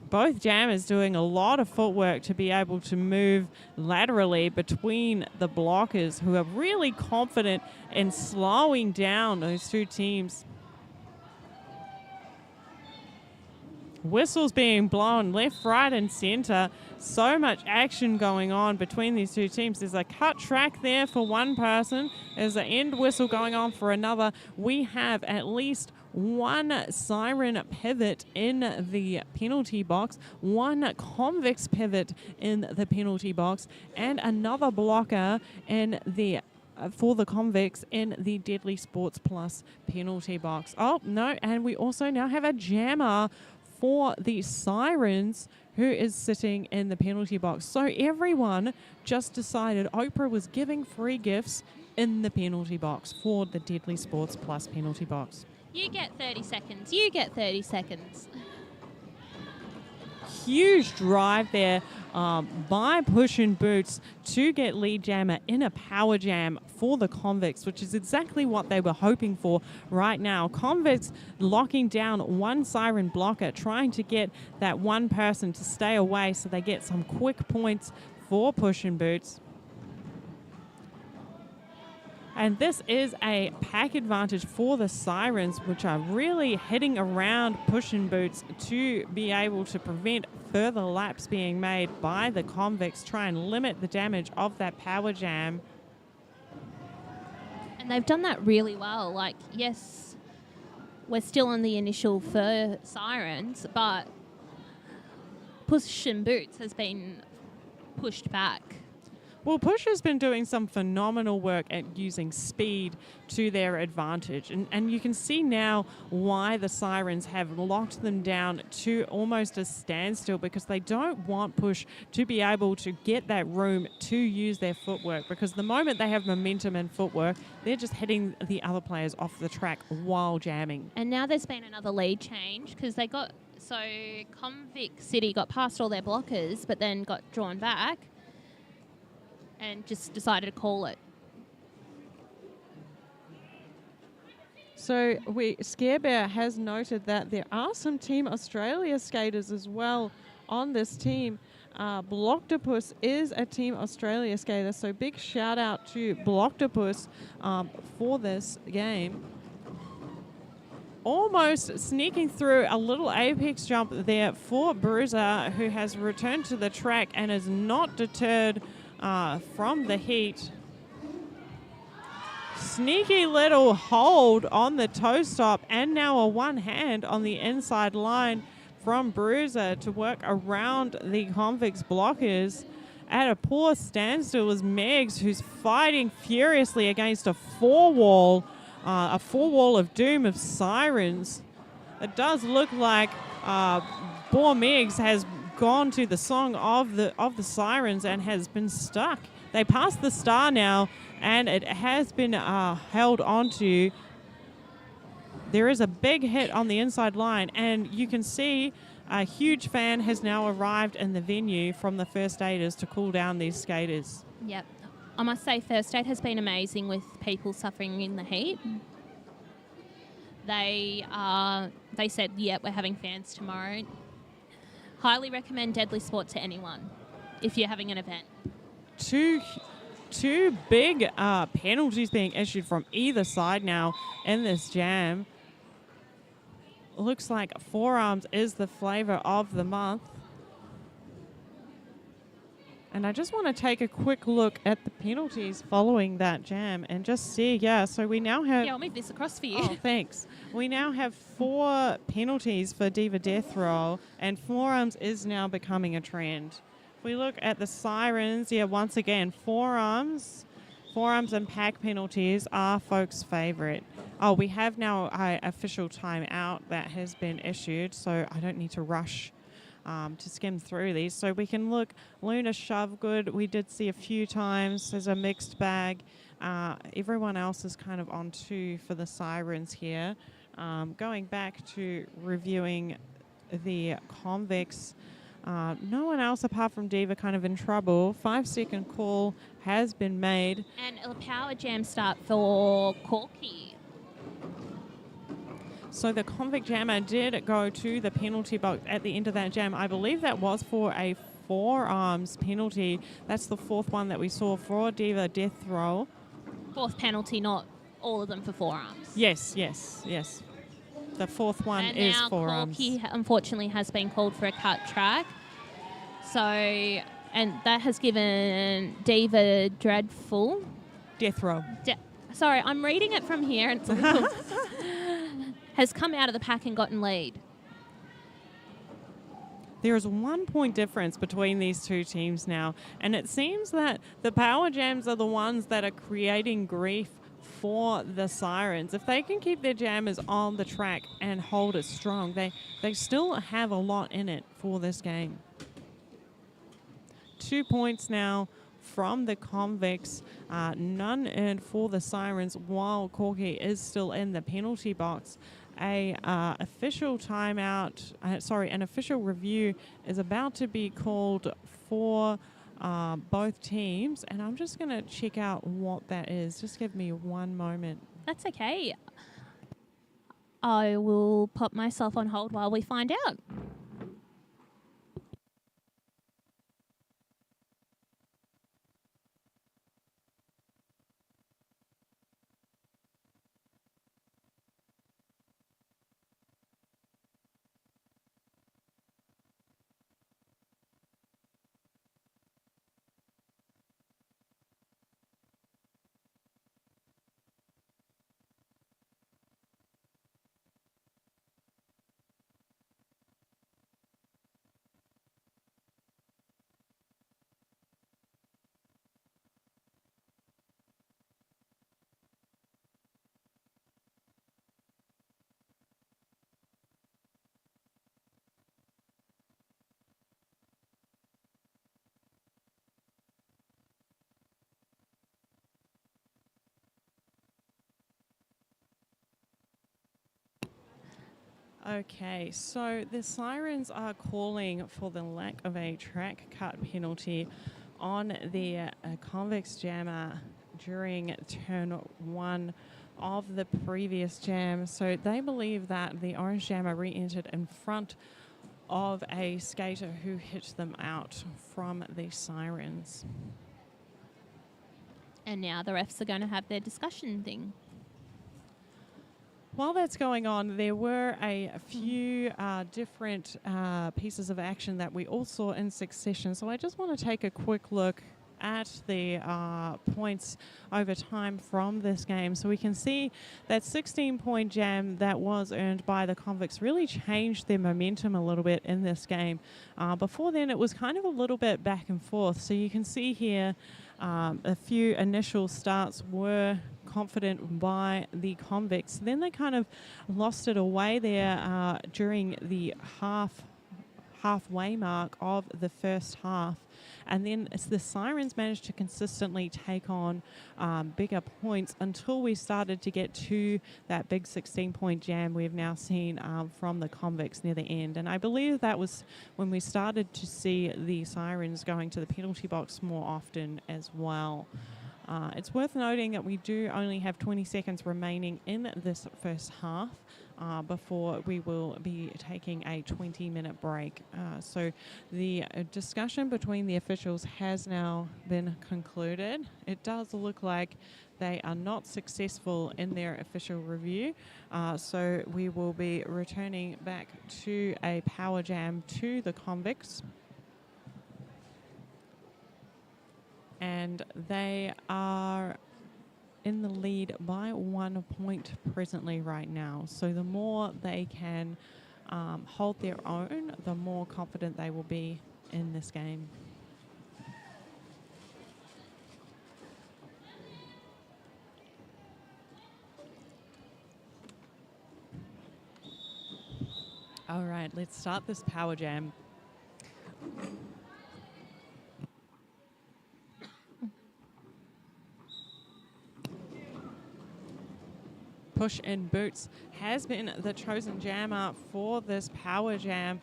Both jammers doing a lot of footwork to be able to move laterally between the blockers, who are really confident in slowing down those two teams. Whistles being blown left, right, and center. So much action going on between these two teams. There's a cut track there for one person. There's an end whistle going on for another. We have at least one Siren pivot in the penalty box, one Convicts pivot in the penalty box, and another blocker in the for the Convicts in the Deadly Sports Plus penalty box. Oh, no, and we also now have a jammer for the Sirens who is sitting in the penalty box. So everyone just decided Oprah was giving free gifts in the penalty box for the Deadly Sports Plus penalty box. You get 30 seconds. You get 30 seconds. Huge drive there by Push and Boots to get lead jammer in a power jam for the Convicts, which is exactly what they were hoping for right now. Convicts locking down one Siren blocker, trying to get that one person to stay away so they get some quick points for Push and Boots. And this is a pack advantage for the Sirens, which are really heading around Push and Boots to be able to prevent further laps being made by the Convicts, try and limit the damage of that power jam. And they've done that really well. Like, yes, we're still on the initial for Sirens, but Push and Boots has been pushed back. Well, Push has been doing some phenomenal work at using speed to their advantage. And you can see now why the Sirens have locked them down to almost a standstill, because they don't want Push to be able to get that room to use their footwork, because the moment they have momentum and footwork, they're just hitting the other players off the track while jamming. And now there's been another lead change because they got... So Convict City got past all their blockers but then got drawn back and just decided to call it. So Scarebear has noted that there are some Team Australia skaters as well on this team. Blocktopus is a Team Australia skater, so big shout out to Blocktopus for this game. Almost sneaking through a little apex jump there for Bruiser, who has returned to the track and is not deterred from the heat. Sneaky little hold on the toe stop, and now a one hand on the inside line from Bruiser to work around the Convict's blockers. At a poor standstill is Megs, who's fighting furiously against a four-wall of doom of Sirens. It does look like Boar Megs has gone to the song of the Sirens and has been stuck. They passed the star now, and it has been held onto. There is a big hit on the inside line, and you can see a huge fan has now arrived in the venue from the first aiders to cool down these skaters. Yep. I must say First Aid has been amazing with people suffering in the heat. They said, we're having fans tomorrow. Highly recommend Deadly Sport to anyone if you're having an event. Two big penalties being issued from either side now in this jam. Looks like forearms is the flavor of the month. And I just want to take a quick look at the penalties following that jam and just see, so we now have... Yeah, I'll move this across for you. Oh, thanks. We now have 4 penalties for Diva Death Roll, and forearms is now becoming a trend. If we look at the Sirens, once again, forearms and pack penalties are folks' favorite. Oh, we have now an official timeout that has been issued, so I don't need to rush to skim through these. So we can look, Luna Shove Good, we did see a few times. There's a mixed bag. Everyone else is kind of on 2 for the Sirens here. Going back to reviewing the Convicts, no one else apart from Diva kind of in trouble. 5-second call has been made. And a power jam start for Corky. So the Convict jammer did go to the penalty box at the end of that jam. I believe that was for a forearms penalty. That's the 4th one that we saw for Diva Death Roll. 4th penalty, not all of them for forearms. Yes. The 4th one is forearms. And now Corky unfortunately has been called for a cut track. So, and that has given Diva Dreadful... Death Roll. Sorry, I'm reading it from here and it's a little... has come out of the pack and gotten lead. There is 1 point difference between these two teams now, and it seems that the power jams are the ones that are creating grief for the Sirens. If they can keep their jammers on the track and hold it strong, they still have a lot in it for this game. 2 points now from the Convicts, none earned for the Sirens, while Corky is still in the penalty box. An official review is about to be called for both teams, and I'm just going to check out what that is. Just give me 1 moment. That's okay. I will pop myself on hold while we find out. Okay, so the Sirens are calling for the lack of a track cut penalty on their convex jammer during turn 1 of the previous jam. So they believe that the orange jammer re-entered in front of a skater who hit them out from the Sirens. And now the refs are going to have their discussion thing. While that's going on, there were a few different pieces of action that we all saw in succession. So I just want to take a quick look at the points over time from this game. So we can see that 16-point jam that was earned by the Convicts really changed their momentum a little bit in this game. Before then, it was kind of a little bit back and forth. So you can see here a few initial starts were confident by the Convicts. Then they kind of lost it away there during the halfway mark of the first half. And then the Sirens managed to consistently take on bigger points until we started to get to that big 16-point jam we've now seen from the Convicts near the end. And I believe that was when we started to see the Sirens going to the penalty box more often as well. It's worth noting that we do only have 20 seconds remaining in this first half before we will be taking a 20-minute break. So the discussion between the officials has now been concluded. It does look like they are not successful in their official review. So we will be returning back to a power jam to the Convicts. And they are in the lead by 1 point presently right now. So the more they can hold their own, the more confident they will be in this game. All right, let's start this power jam. Push in Boots has been the chosen jammer for this power jam.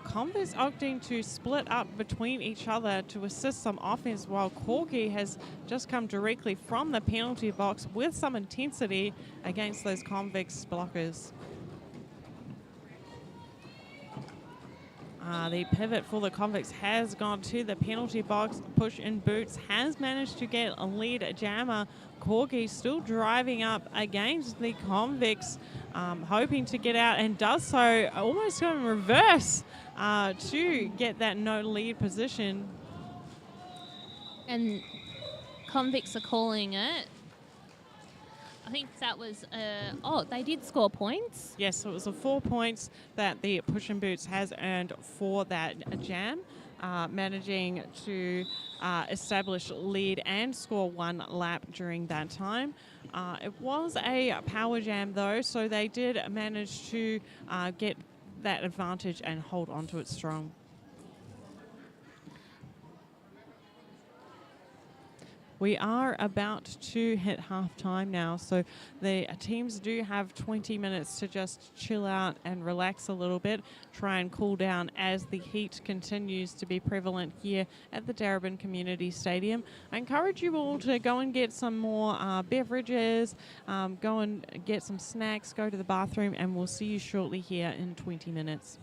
Converse opting to split up between each other to assist some offense, while Corgi has just come directly from the penalty box with some intensity against those Convicts blockers. The pivot for the Convicts has gone to the penalty box. Push in Boots has managed to get a lead jammer. Corgi still driving up against the Convicts, hoping to get out, and does so almost in reverse to get that no lead position. And Convicts are calling it. I think that was, they did score points. Yes, so it was the 4 points that the Push in Boots has earned for that jam, managing to establish lead and score 1 lap during that time. It was a power jam though, so they did manage to get that advantage and hold on to it strong. We are about to hit halftime now, so the teams do have 20 minutes to just chill out and relax a little bit, try and cool down as the heat continues to be prevalent here at the Darebin Community Stadium. I encourage you all to go and get some more beverages, go and get some snacks, go to the bathroom, and we'll see you shortly here in 20 minutes.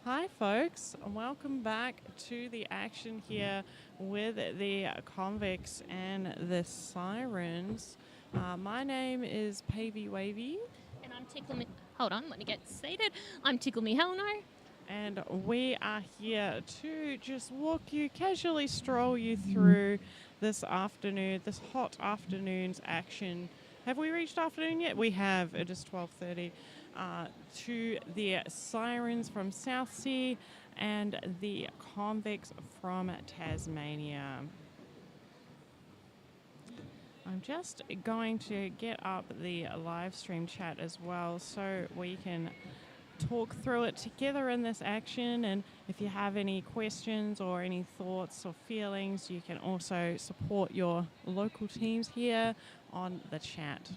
Hi, folks. Welcome back to the action here with the Convicts and the Sirens. My name is Pavey Wavy. And I'm Tickle Me. Hold on, let me get seated. I'm Tickle Me Helno. And we are here to just casually stroll you through this afternoon, this hot afternoon's action. Have we reached afternoon yet? We have. It is 12:30. To the Sirens from South Sea and the Convicts from Tasmania. I'm just going to get up the live stream chat as well so we can talk through it together in this action, and if you have any questions or any thoughts or feelings, you can also support your local teams here on the chat.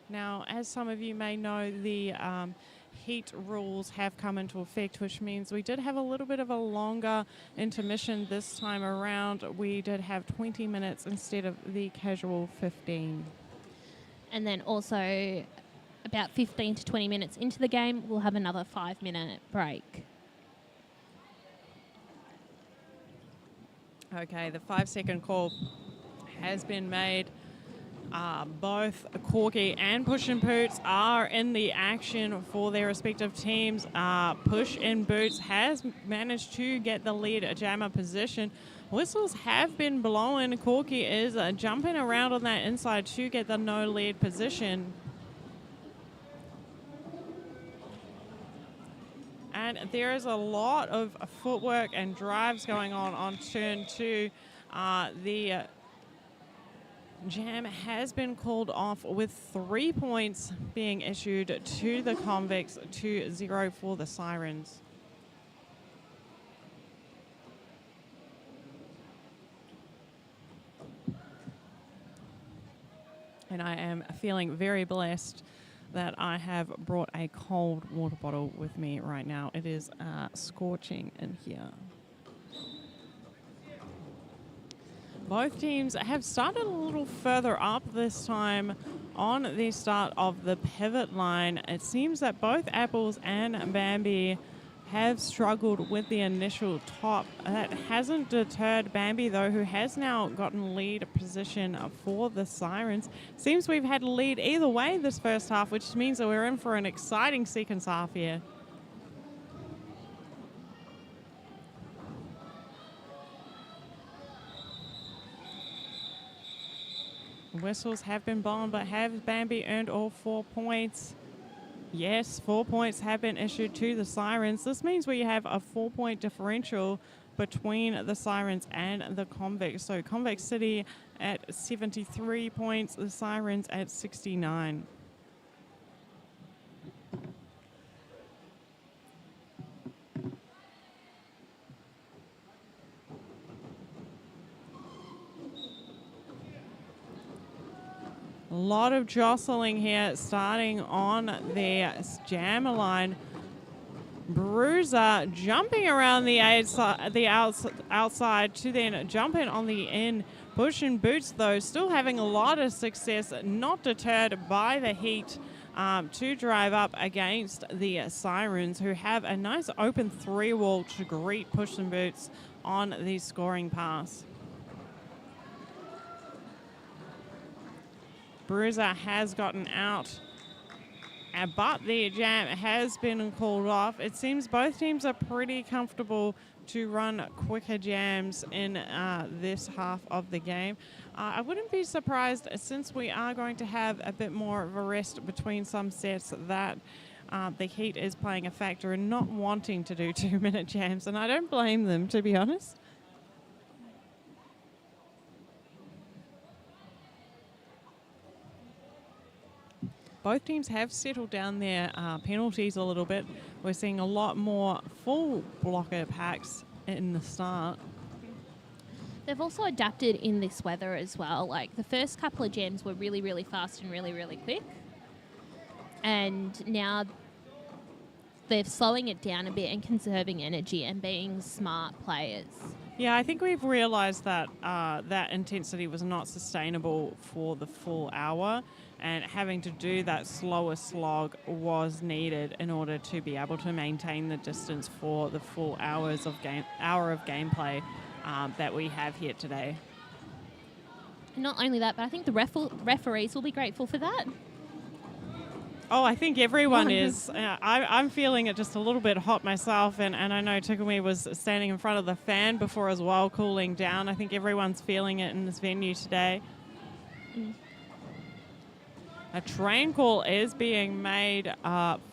Now, as some of you may know, the heat rules have come into effect, which means we did have a little bit of a longer intermission this time around. We did have 20 minutes instead of the casual 15. And then also about 15 to 20 minutes into the game, we'll have another 5-minute break. Okay, the 5-second call has been made. Both Corky and Push in Boots are in the action for their respective teams. Push in Boots has managed to get the lead jammer position. Whistles have been blown. Corky is jumping around on that inside to get the no lead position. And there is a lot of footwork and drives going on turn 2. The jam has been called off with 3 points being issued to the Convicts to 0 for the Sirens. And I am feeling very blessed that I have brought a cold water bottle with me right now. It is scorching in here. Both teams have started a little further up this time on the start of the pivot line. It seems that both Apples and Bambi have struggled with the initial top. That hasn't deterred Bambi, though, who has now gotten lead position for the Sirens. Seems we've had lead either way this first half, which means that we're in for an exciting second half here. Whistles have been blown, but have Bambi earned all 4 points? Yes, 4 points have been issued to the Sirens. This means we have a 4-point differential between the Sirens and the Convicts. So Convict City at 73 points, the Sirens at 69. A lot of jostling here, starting on the jammer line. Bruiser jumping around the outside to then jump in on the in. Push in Boots, though, still having a lot of success, not deterred by the heat, to drive up against the Sirens, who have a nice open 3-wall to greet Push in Boots on the scoring pass. Bruiser has gotten out, but the jam has been called off. It seems both teams are pretty comfortable to run quicker jams in this half of the game. I wouldn't be surprised, since we are going to have a bit more of a rest between some sets, that the heat is playing a factor in not wanting to do 2-minute jams, and I don't blame them, to be honest. Both teams have settled down their penalties a little bit. We're seeing a lot more full blocker packs in the start. They've also adapted in this weather as well. Like, the first couple of jams were really, really fast and really, really quick. And now they're slowing it down a bit and conserving energy and being smart players. Yeah, I think we've realised that that intensity was not sustainable for the full hour. and having to do that slower slog was needed in order to be able to maintain the distance for the full hour of gameplay that we have here today. Not only that, but I think the referees will be grateful for that. Oh, I think everyone is. I'm feeling it just a little bit hot myself, and I know Tikumi was standing in front of the fan before as well, cooling down. I think everyone's feeling it in this venue today. A train call is being made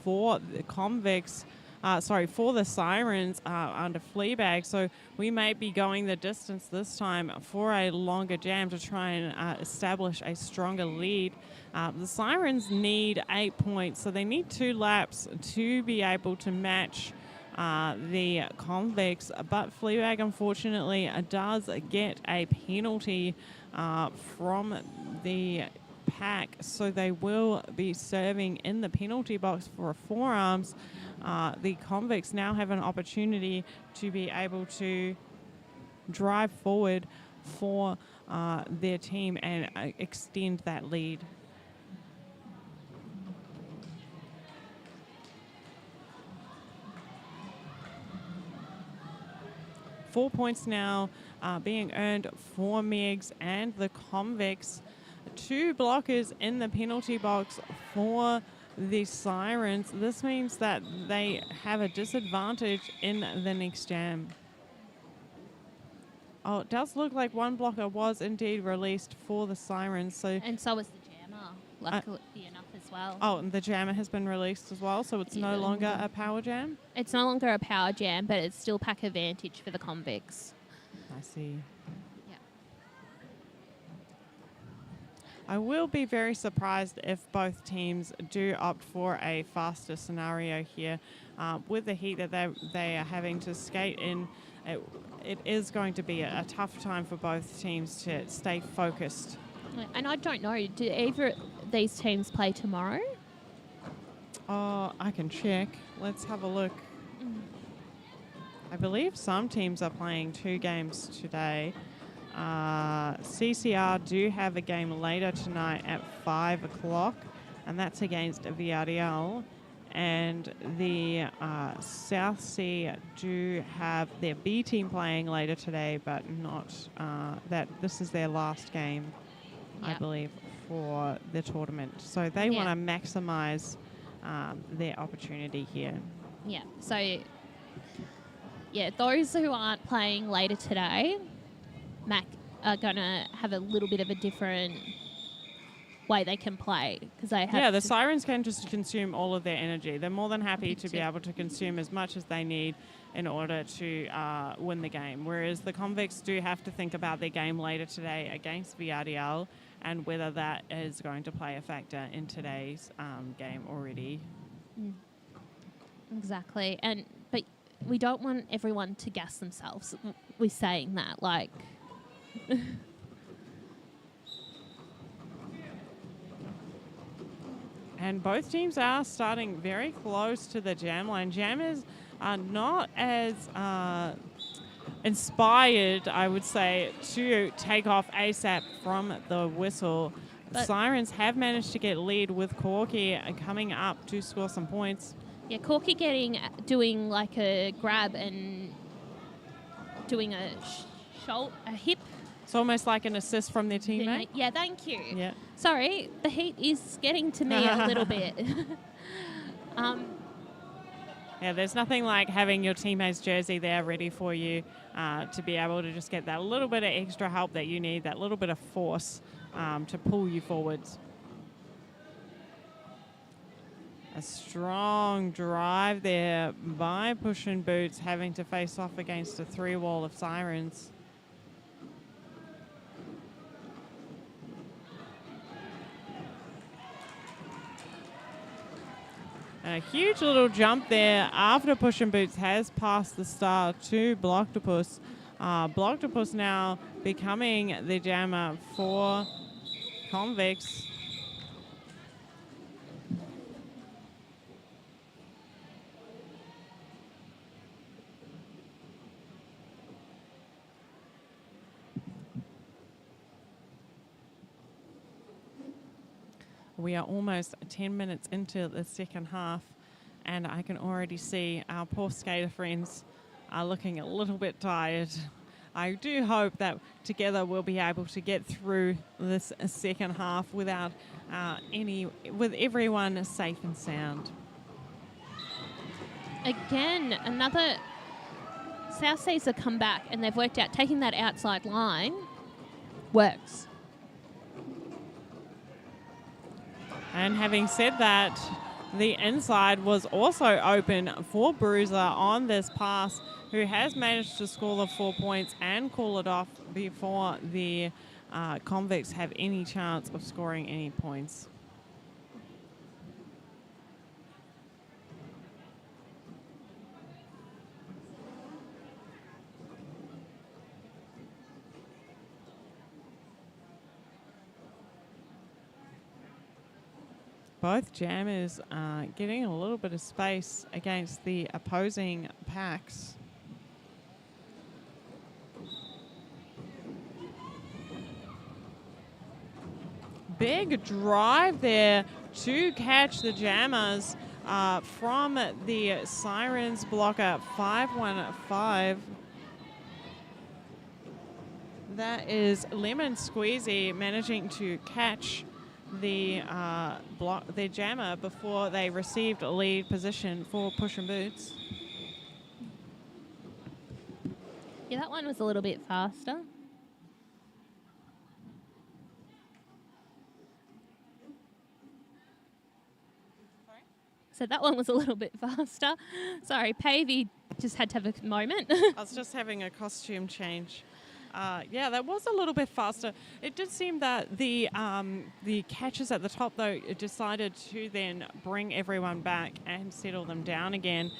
for the Convicts, for the Sirens under Fleabag. So we may be going the distance this time for a longer jam to try and establish a stronger lead. The Sirens need 8 points, so they need 2 laps to be able to match the Convicts. But Fleabag, unfortunately, does get a penalty from the pack, so they will be serving in the penalty box for forearms. The Convicts now have an opportunity to be able to drive forward for their team and extend that lead. Four points now being earned for Megs and the Convicts. 2 blockers in the penalty box for the Sirens. This means that they have a disadvantage in the next jam. Oh, it does look like 1 blocker was indeed released for the Sirens. And so was the jammer, luckily enough as well. Oh, and the jammer has been released as well, so it's no longer a power jam? It's no longer a power jam, but it's still pack advantage for the Convicts. I see. Yeah. I will be very surprised if both teams do opt for a faster scenario here. With the heat that they are having to skate in, it is going to be a tough time for both teams to stay focused. And I don't know, do either of these teams play tomorrow? Oh, I can check. Let's have a look. I believe some teams are playing 2 games today. CCR do have a game later tonight at 5 o'clock, and that's against VRDL. And the South Sea do have their B team playing later today, but not that. This is their last game, I believe, for the tournament. So they want to maximize their opportunity here. Yeah. So, those who aren't playing later today, Mac, are going to have a little bit of a different way they can play, because they have the Sirens can just consume all of their energy. They're more than happy to be able to consume as much as they need in order to win the game, whereas the Convicts do have to think about their game later today against VRDL and whether that is going to play a factor in today's game already. Exactly. But we don't want everyone to gas themselves with saying that, like And both teams are starting very close to the jam line. Jammers are not as inspired, I would say, to take off ASAP from the whistle. But Sirens have managed to get lead with Corky coming up to score some points. Yeah, Corky doing like a grab and doing a hip. It's almost like an assist from their teammate. Yeah, thank you. Yeah. Sorry, the heat is getting to me a little bit. Yeah, there's nothing like having your teammate's jersey there ready for you to be able to just get that little bit of extra help that you need, that little bit of force to pull you forwards. A strong drive there by Push and Boots, having to face off against a 3-wall of Sirens. A huge little jump there after Push and Boots has passed the star to Blocktopus. Blocktopus now becoming the jammer for Convicts. We are almost 10 minutes into the second half, and I can already see our poor skater friends are looking a little bit tired. I do hope that together we'll be able to get through this second half without with everyone safe and sound. Again, another South Seas have come back and they've worked out taking that outside line works. And having said that, the inside was also open for Bruiser on this pass, who has managed to score the 4 points and call it off before the Convicts have any chance of scoring any points. Both jammers are getting a little bit of space against the opposing packs. Big drive there to catch the jammers from the Sirens blocker 515. That is Lemon Squeezy managing to catch the jammer before they received a lead position for Push and Boots. Yeah, that one was a little bit faster. So that one was a little bit faster. Sorry, Pavey just had to have a moment. I was just having a costume change. Yeah, that was a little bit faster. It did seem that the catches at the top, though, decided to then bring everyone back and settle them down again.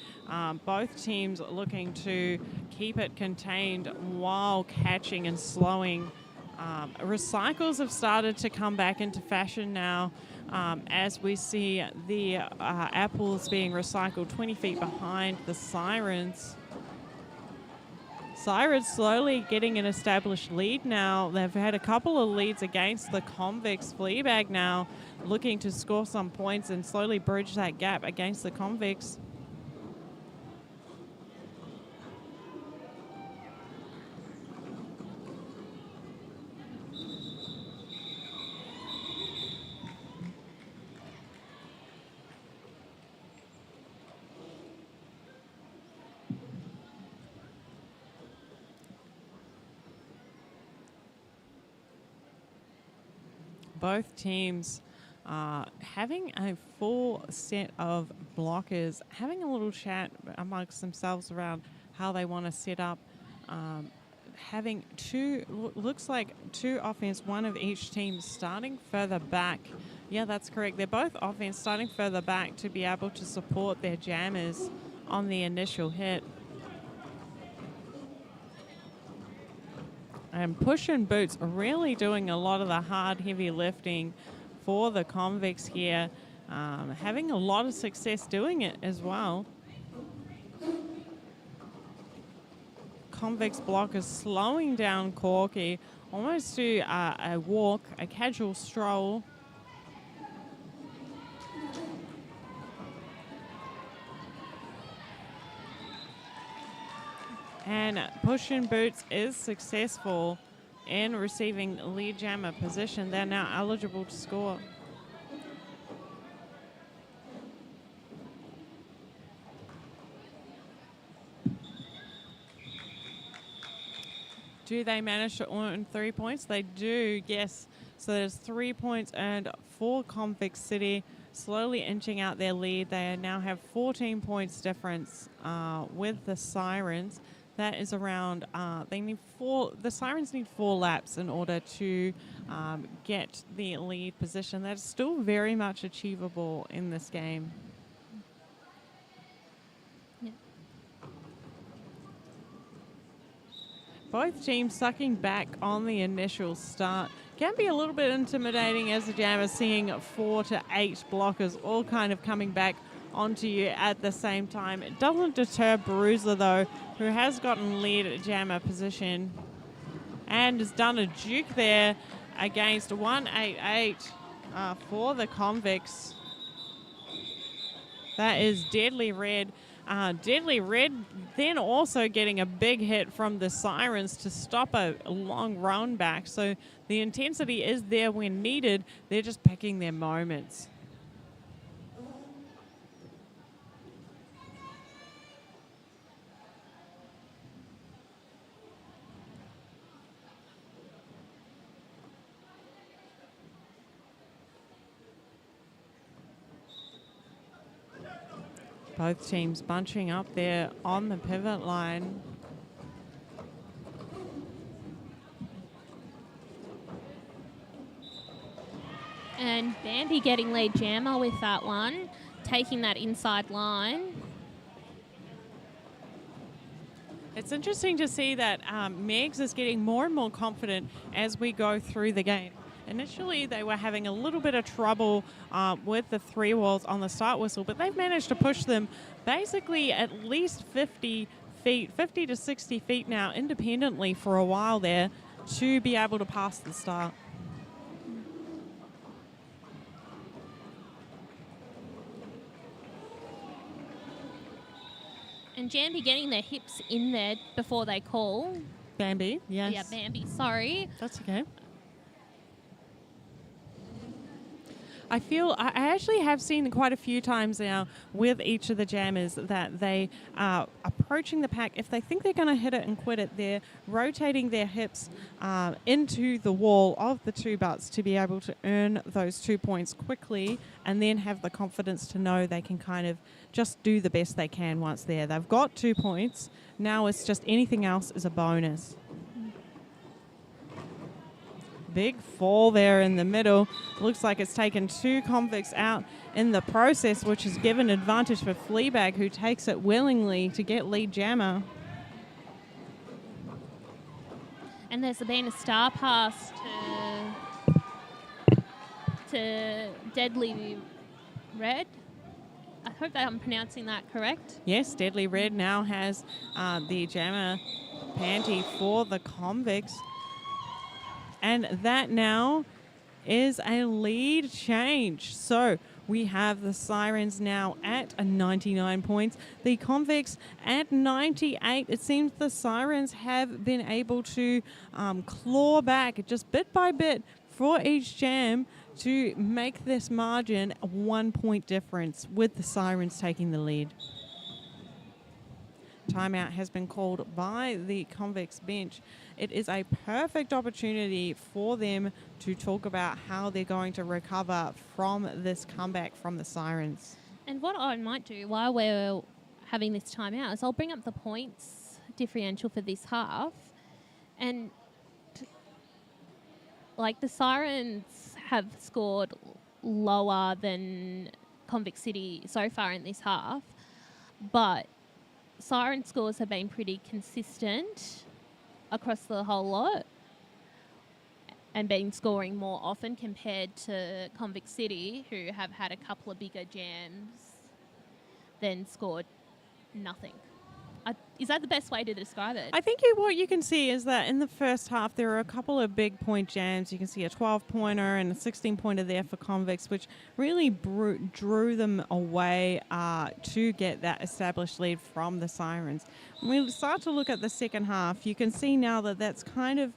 Both teams looking to keep it contained while catching and slowing. Recycles have started to come back into fashion now, as we see the apples being recycled 20 feet behind the Sirens. Sirens slowly getting an established lead now. They've had a couple of leads against the Convicts. Fleabag now looking to score some points and slowly bridge that gap against the Convicts. Both teams having a full set of blockers, having a little chat amongst themselves around how they want to set up. Having looks like two offense, one of each team starting further back. Yeah, that's correct. They're both offense starting further back to be able to support their jammers on the initial hit. And Push and Boots are really doing a lot of the hard, heavy lifting for the Convicts here, having a lot of success doing it as well. Convicts blockers slowing down Corky, almost to a walk, a casual stroll. And Push and Boots is successful in receiving lead jammer position. They're now eligible to score. Do they manage to earn 3 points? They do, yes. So there's 3 points earned for Convict City, slowly inching out their lead. They now have 14 points difference with the Sirens. That is around, the Sirens need 4 laps in order to get the lead position. That's still very much achievable in this game. Yeah. Both teams sucking back on the initial start. Can be a little bit intimidating as the jam is seeing 4 to 8 blockers all kind of coming back onto you at the same time. It doesn't deter Bruiser, though, who has gotten lead jammer position and has done a juke there against 188. for the Convicts. That is Deadly Red. Deadly Red then also getting a big hit from the Sirens to stop a long run back. So the intensity is there when needed. They're just picking their moments. Both teams bunching up there on the pivot line. And Bambi getting lead jammer with that one, taking that inside line. It's interesting to see that Megs is getting more and more confident as we go through the game. Initially, they were having a little bit of trouble with the 3 walls on the start whistle, but they've managed to push them basically at least 50 feet, 50 to 60 feet now independently for a while there to be able to pass the start. And Jambi getting their hips in there before they call. Bambi, yes. Yeah, Bambi, sorry. That's okay. I feel I actually have seen quite a few times now with each of the jammers that they are approaching the pack. If they think they're going to hit it and quit it, they're rotating their hips into the wall of the 2 butts to be able to earn those 2 points quickly and then have the confidence to know they can kind of just do the best they can once there. They've got 2 points. Now it's just anything else is a bonus. Big fall there in the middle. Looks like it's taken 2 convicts out in the process, which has given advantage for Fleabag, who takes it willingly to get lead jammer. And there's been a star pass to Deadly Red. I hope that I'm pronouncing that correct. Yes, Deadly Red now has the jammer panty for the convicts. And that now is a lead change. So we have the Sirens now at 99 points. The Convicts at 98. It seems the Sirens have been able to claw back just bit by bit for each jam to make this margin a 1 point difference with the Sirens taking the lead. Timeout has been called by the Convicts bench. It is a perfect opportunity for them to talk about how they're going to recover from this comeback from the Sirens. And what I might do while we're having this timeout is I'll bring up the points differential for this half. And like the Sirens have scored lower than Convict City so far in this half, but Siren scores have been pretty consistent across the whole lot and been scoring more often compared to Convict City, who have had a couple of bigger jams, then scored nothing. Is that the best way to describe it? I think what you can see is that in the first half there are a couple of big point jams. You can see a 12-pointer and a 16-pointer there for Convicts, which really drew them away to get that established lead from the Sirens. When we start to look at the second half, you can see now that that's kind of,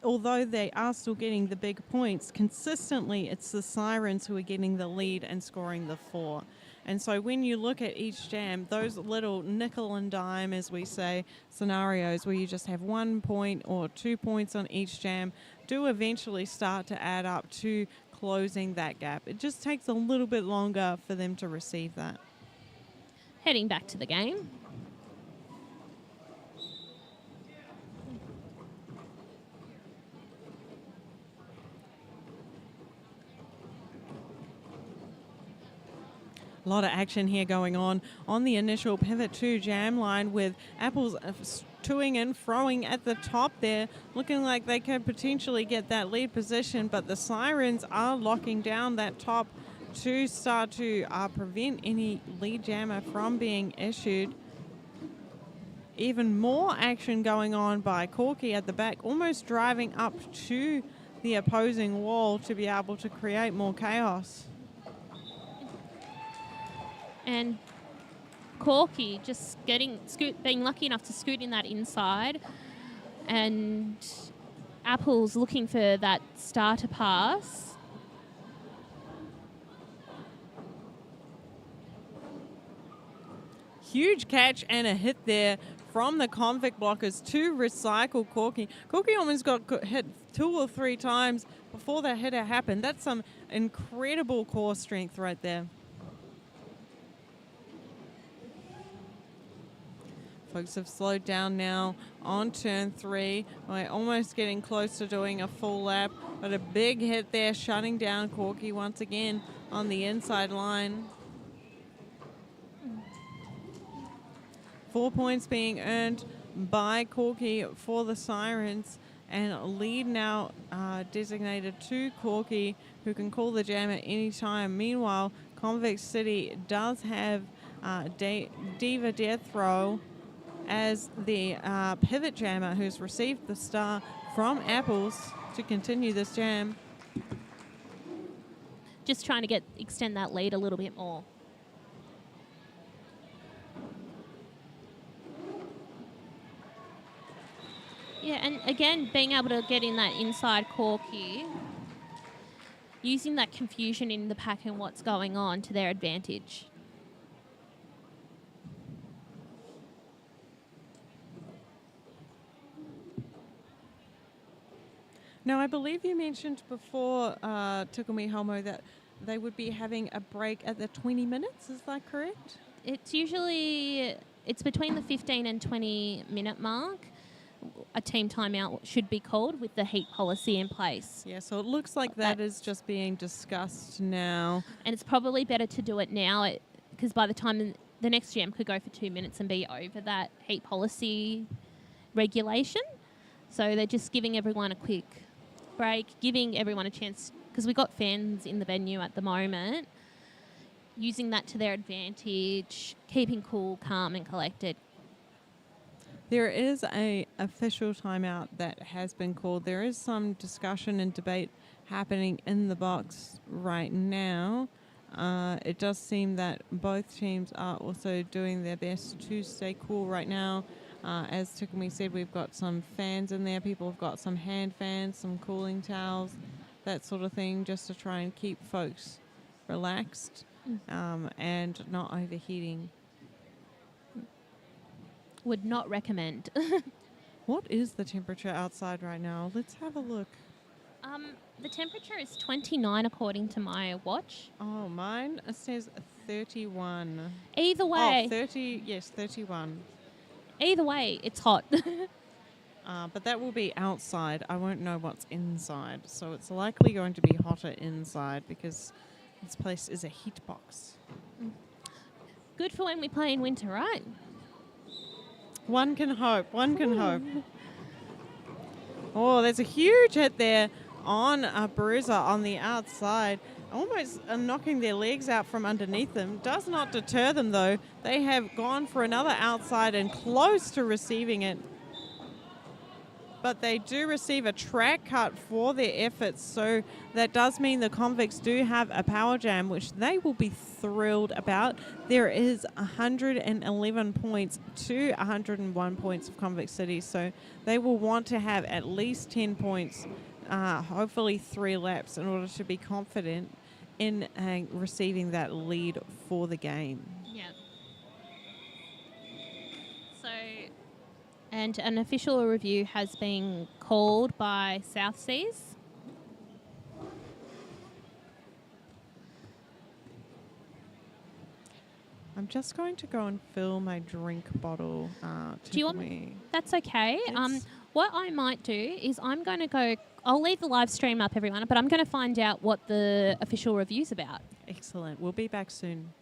although they are still getting the big points, consistently it's the Sirens who are getting the lead and scoring the 4. And so when you look at each jam, those little nickel and dime, as we say, scenarios where you just have 1 point or 2 points on each jam do eventually start to add up to closing that gap. It just takes a little bit longer for them to receive that. Heading back to the game. A lot of action here going on the initial pivot 2 jam line, with Apples toing and throwing at the top there, looking like they could potentially get that lead position, but the Sirens are locking down that top to start to prevent any lead jammer from being issued. Even more action going on by Corky at the back, almost driving up to the opposing wall to be able to create more chaos. And Corky just being lucky enough to scoot in that inside, and Apple's looking for that starter pass. Huge catch and a hit there from the Convict blockers to recycle Corky. Corky almost got hit 2 or 3 times before that hitter happened. That's some incredible core strength right there. Folks have slowed down now on turn 3. We're almost getting close to doing a full lap, but a big hit there, shutting down Corky once again on the inside line. 4 points being earned by Corky for the Sirens, and lead now designated to Corky, who can call the jam at any time. Meanwhile, Convict City does have Diva Death Row as the pivot jammer who's received the star from Apples to continue this jam. Just trying to extend that lead a little bit more. Yeah, and again, being able to get in that inside Corky, using that confusion in the pack and what's going on to their advantage. Now, I believe you mentioned before, Tukumi Homo, that they would be having a break at the 20 minutes. Is that correct? It's between the 15 and 20 minute mark. A team timeout should be called with the heat policy in place. Yeah, so it looks like that is just being discussed now. And it's probably better to do it now, because by the time the next jam could go for 2 minutes and be over that heat policy regulation. So they're just giving everyone a quick break, giving everyone a chance, because we've got fans in the venue at the moment, using that to their advantage, keeping cool, calm and collected. There is a official timeout that has been called. There is some discussion and debate happening in the box right now. It does seem that both teams are also doing their best to stay cool right now. As Tukumi said, we've got some fans in there. People have got some hand fans, some cooling towels, that sort of thing, just to try and keep folks relaxed and not overheating. Would not recommend. What is the temperature outside right now? Let's have a look. The temperature is 29 according to my watch. Oh, mine says 31. Either way. Oh, 30, yes, 31. Either way, it's hot. But that will be outside. I won't know what's inside. So it's likely going to be hotter inside because this place is a heat box. Good for when we play in winter, right? One can hope. One can hope. Oh, there's a huge hit there on a bruiser on the outside. Almost knocking their legs out from underneath them. Does not deter them, though. They have gone for another outside and close to receiving it. But they do receive a track cut for their efforts, so that does mean the Convicts do have a power jam, which they will be thrilled about. There is 111 points to 101 points of Convict City, so they will want to have at least 10 points, hopefully 3 laps, in order to be confident in receiving that lead for the game. Yeah. So, and an official review has been called by South Seas. I'm just going to go and fill my drink bottle. Do you want me? That's okay. What I might do is I'll leave the live stream up, everyone, but I'm going to find out what the official review's about. Excellent. We'll be back soon.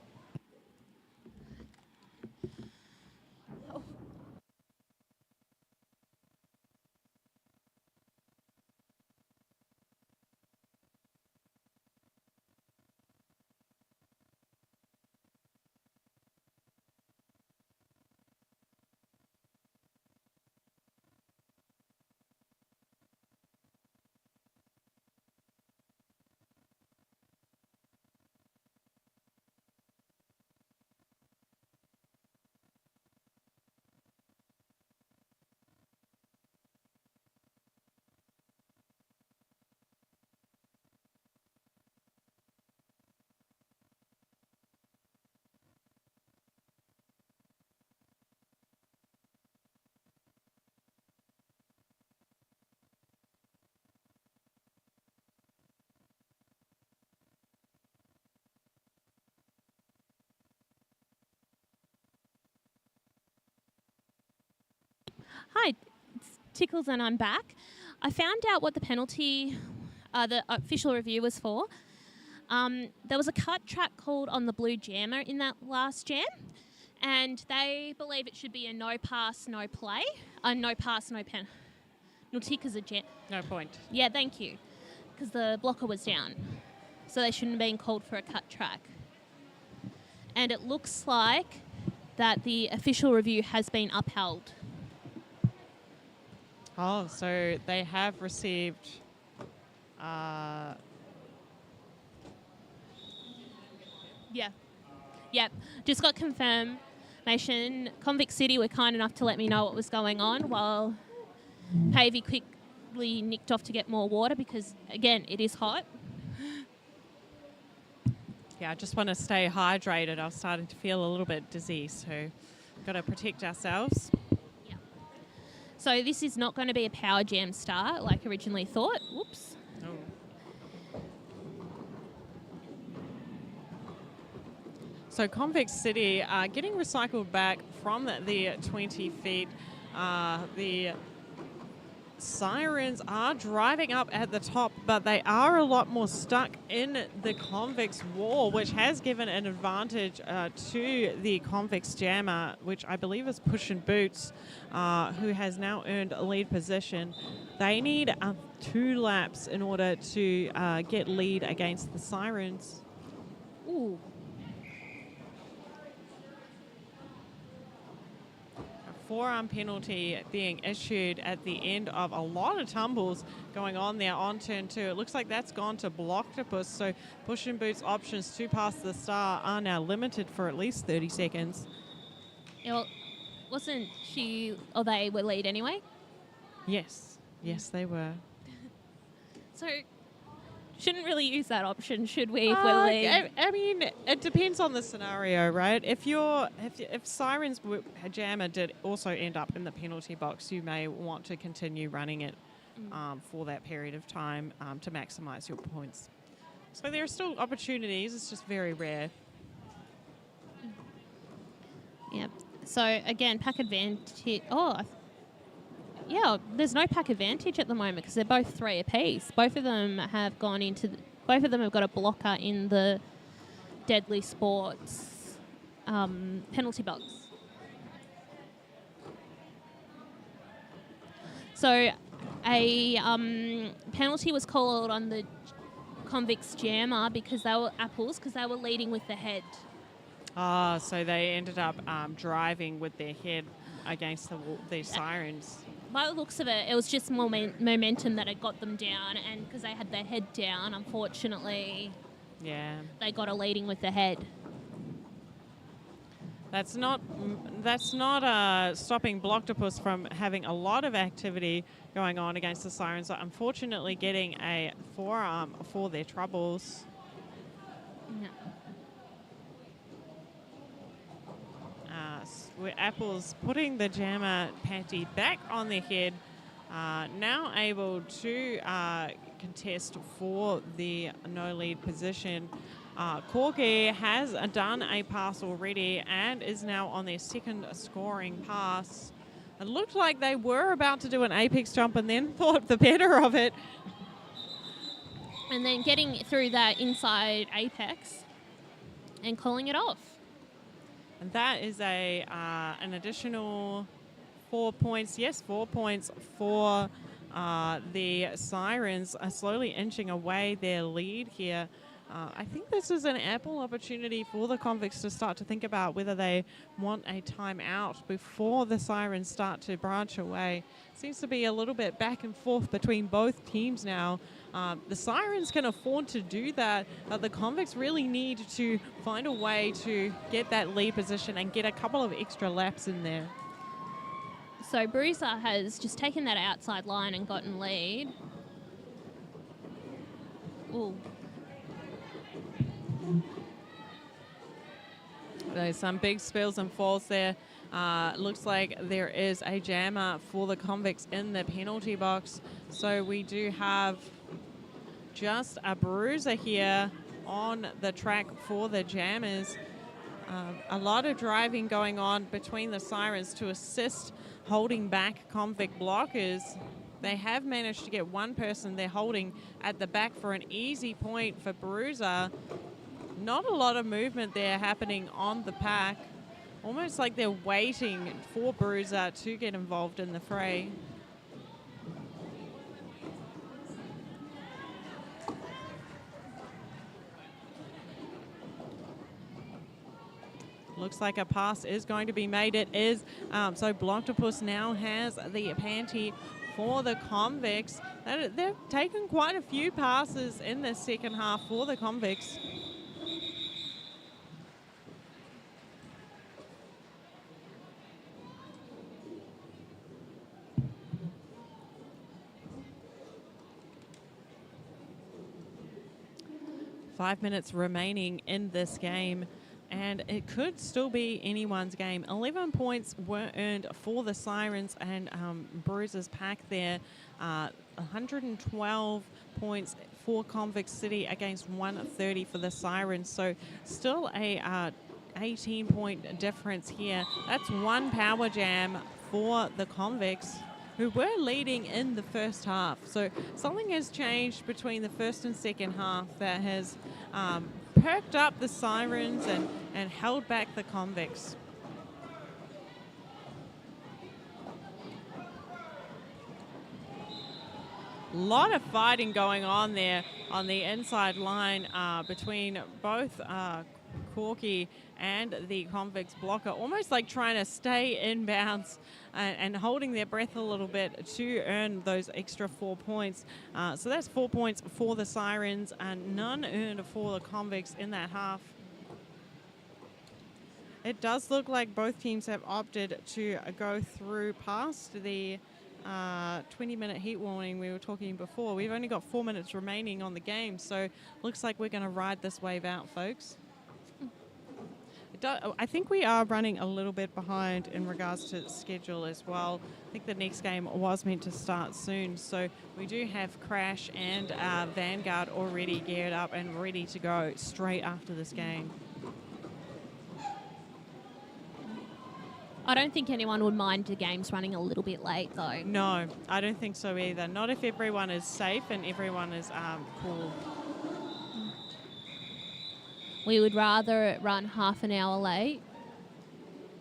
Hi, it's Tickles and I'm back. I found out what the penalty, the official review was for. There was a cut track called on the blue jammer in that last jam, and they believe it should be a no pass, no play. No pass, no pen. No tick as a jam. No point. Yeah, thank you. Because the blocker was down. So they shouldn't have been called for a cut track. And it looks like that the official review has been upheld. Oh, so they have received... Yeah. Yep. Just got confirmation. Convict City were kind enough to let me know what was going on while Pavey quickly nicked off to get more water because, again, it is hot. Yeah, I just want to stay hydrated. I was starting to feel a little bit dizzy, so got to protect ourselves. Yeah. So this is not going to be a power jam start like originally thought. Whoops. Oh. So Convict City are getting recycled back from the 20 feet. The Sirens are driving up at the top, but they are a lot more stuck in the Convict's wall, which has given an advantage to the Convict's jammer, which I believe is Push and Boots, who has now earned a lead position. They need 2 laps in order to get lead against the Sirens. Ooh. Forearm penalty being issued at the end of a lot of tumbles going on there on turn 2. It looks like that's gone to Blocktopus, so Push and Boots options to pass the star are now limited for at least 30 seconds. Yeah, well, wasn't she, or they were lead anyway? Yes, they were. So, shouldn't really use that option, should we, if we're lead? I mean, it depends on the scenario, right? If Sirens jammer did also end up in the penalty box, you may want to continue running it for that period of time to maximize your points. So there are still opportunities. It's just very rare. Yeah. So, again, pack advantage. Yeah, there's no pack advantage at the moment because they're both 3 apiece. Both of them have gone into... both of them have got a blocker in the Deadly Sports penalty box. So a penalty was called on the Convict's jammer because they were apples, because they were leading with the head. So they ended up driving with their head against the Sirens. By the looks of it, it was just momentum that had got them down, and because they had their head down, unfortunately, they got a leading with the head. That's not stopping Blocktopus from having a lot of activity going on against the Sirens. So unfortunately, getting a forearm for their troubles. Yeah. Apple's putting the jammer patty back on their head, now able to contest for the no lead position. Corky has done a pass already and is now on their second scoring pass. It looked like they were about to do an apex jump and then thought the better of it. And then getting through that inside apex and calling it off. And that is an additional 4 points. Yes, 4 points for the Sirens, slowly inching away their lead here. I think this is an ample opportunity for the Convicts to start to think about whether they want a timeout before the Sirens start to branch away. Seems to be a little bit back and forth between both teams now. The Sirens can afford to do that, but the Convicts really need to find a way to get that lead position and get a couple of extra laps in there. So Bruiser has just taken that outside line and gotten lead. Ooh. There's some big spills and falls there. Looks like there is a jammer for the Convicts in the penalty box. So we do have just a bruiser here on the track for the jammers. A lot of driving going on between the Sirens to assist holding back Convict blockers. They have managed to get one person they're holding at the back for an easy point for Bruiser. Not a lot of movement there happening on the pack. Almost like they're waiting for Bruiser to get involved in the fray. Looks like a pass is going to be made. It is. So Blocktopus now has the panty for the Convicts. They've taken quite a few passes in the second half for the Convicts. Five minutes remaining in this game, and it could still be anyone's game. 11 points were earned for the Sirens and Bruiser's pack there. 112 points for Convict City against 130 for the Sirens. So still a 18-point difference here. That's one power jam for the Convicts, who were leading in the first half. So something has changed between the first and second half that has perked up the Sirens and held back the Convicts. A lot of fighting going on there on the inside line between both Corky and the Convicts blocker, almost like trying to stay inbounds and holding their breath a little bit to earn those extra 4 points. So that's 4 points for the Sirens and none earned for the Convicts in that half. It does look like both teams have opted to go through past the 20-minute heat warning we were talking before. We've only got 4 minutes remaining on the game, so looks like we're going to ride this wave out, folks. I think we are running a little bit behind in regards to schedule as well. I think the next game was meant to start soon, so we do have Crash and Vanguard already geared up and ready to go straight after this game. I don't think anyone would mind the games running a little bit late, though. No, I don't think so either. Not if everyone is safe and everyone is cool. We would rather it run half an hour late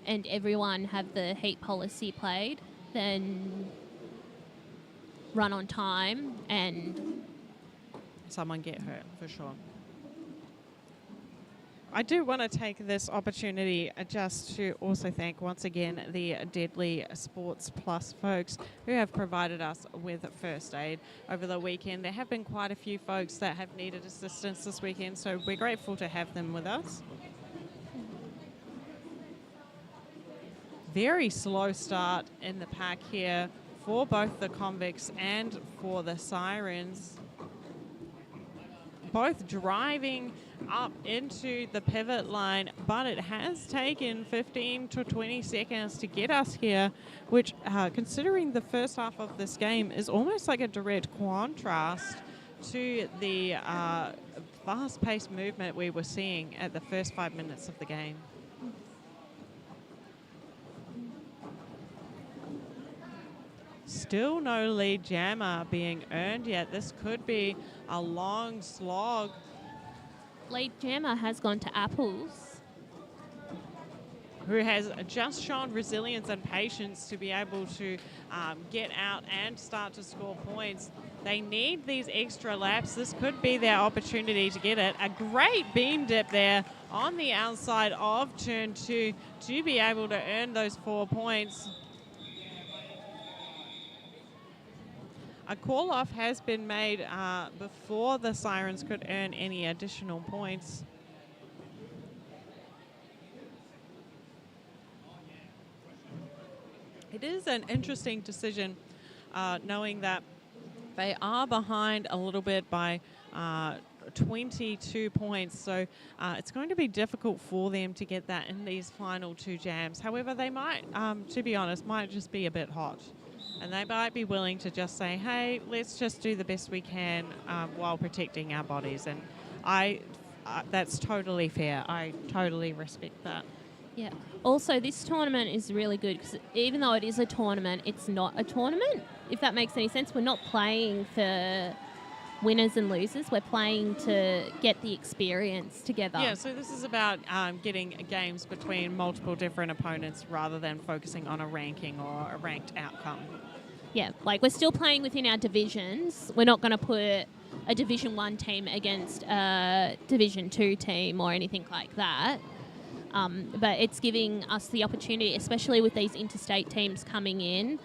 and everyone have the heat policy played than run on time and someone get hurt, for sure. I do want to take this opportunity just to also thank once again the Deadly Sports Plus folks who have provided us with first aid over the weekend. There have been quite a few folks that have needed assistance this weekend, so we're grateful to have them with us. Very slow start in the pack here for both the Convicts and for the Sirens. Both driving up into the pivot line, but it has taken 15 to 20 seconds to get us here, which considering the first half of this game is almost like a direct contrast to the fast-paced movement we were seeing at the first 5 minutes of the game. Still no lead jammer being earned yet. This could be a long slog. lead jammer has gone to Apples, who has just shown resilience and patience to be able to get out and start to score points. They need these extra laps. This could be their opportunity to get it. A great beam dip there on the outside of turn 2 to be able to earn those 4 points. A call-off has been made before the Sirens could earn any additional points. It is an interesting decision, knowing that they are behind a little bit by 22 points. So it's going to be difficult for them to get that in these final 2 jams. However, they might, to be honest, might just be a bit hot. And they might be willing to just say, hey, let's just do the best we can while protecting our bodies. And I that's totally fair. I totally respect that. Yeah. Also, this tournament is really good because even though it is a tournament, it's not a tournament, if that makes any sense. We're not playing for winners and losers. We're playing to get the experience together. Yeah, so this is about getting games between multiple different opponents rather than focusing on a ranking or a ranked outcome. Yeah, like we're still playing within our divisions. We're not going to put a Division 1 team against a Division 2 team or anything like that. But it's giving us the opportunity, especially with these interstate teams coming in,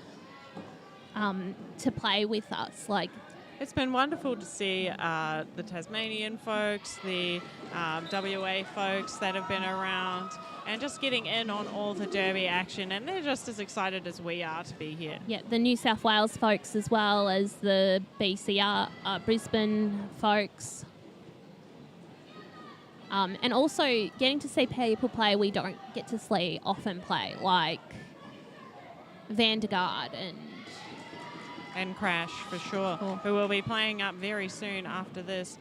to play with us. Like, it's been wonderful to see the Tasmanian folks, the WA folks that have been around, and just getting in on all the derby action, and they're just as excited as we are to be here. Yeah, the New South Wales folks as well as the BCR, Brisbane folks. And also getting to see people play we don't get to see often play, like Vandergaard and Crash, for sure, Cool. who will be playing up very soon after this.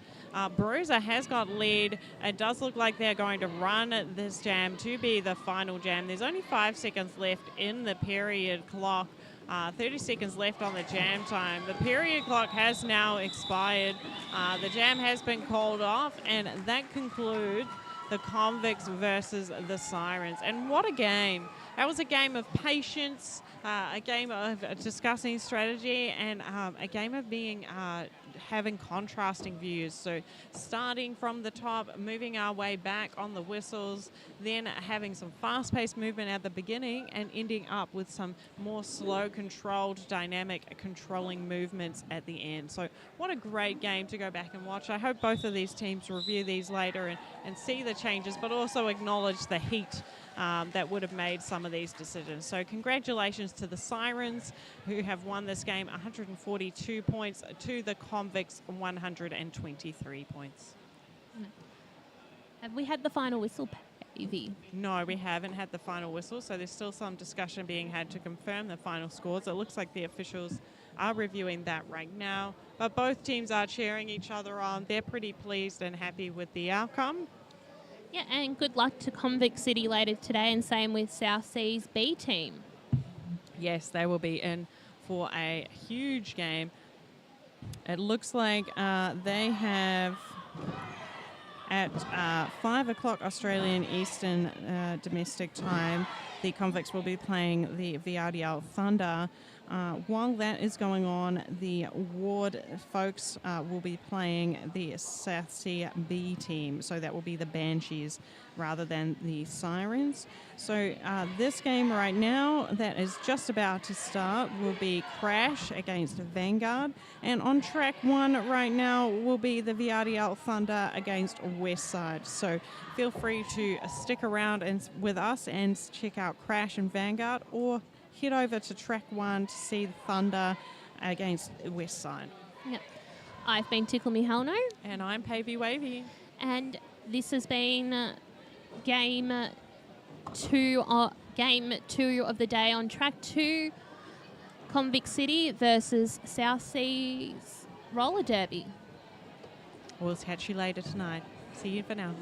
Bruiser has got lead. It does look like they're going to run this jam to be the final jam. There's only 5 seconds left in the period clock. 30 seconds left on the jam time. The period clock has now expired. The jam has been called off, and that concludes the Convicts versus the Sirens. And what a game. That was a game of patience, a game of discussing strategy, and a game of having contrasting views. So starting from the top, moving our way back on the whistles, then having some fast-paced movement at the beginning and ending up with some more slow, controlled, dynamic, controlling movements at the end. So what a great game to go back and watch. I hope both of these teams review these later and see the changes, but also acknowledge the heat that would have made some of these decisions. So congratulations to the Sirens, who have won this game 142 points to the Convicts 123 points. Have we had the final whistle, Evie? No, we haven't had the final whistle, so there's still some discussion being had to confirm the final scores. It looks like the officials are reviewing that right now, but both teams are cheering each other on. They're pretty pleased and happy with the outcome. Yeah, and good luck to Convict City later today, and same with South Sea's B team. Yes, they will be in for a huge game. It looks like they have at 5 o'clock Australian Eastern domestic time, the Convicts will be playing the VRDL Thunder. While that is going on, the Ward folks will be playing the South Sea B team. So that will be the Banshees rather than the Sirens. So this game right now that is just about to start will be Crash against Vanguard. And on track 1 right now will be the VRDL Thunder against Westside. So feel free to stick around with us and check out Crash and Vanguard, or head over to track 1 to see the Thunder against Westside. Yep. I've been Tickle Me Hell No. And I'm Pavey Wavy. And this has been game 2 of the day on track 2, Convict City versus South Seas Roller Derby. We'll catch you later tonight. See you for now.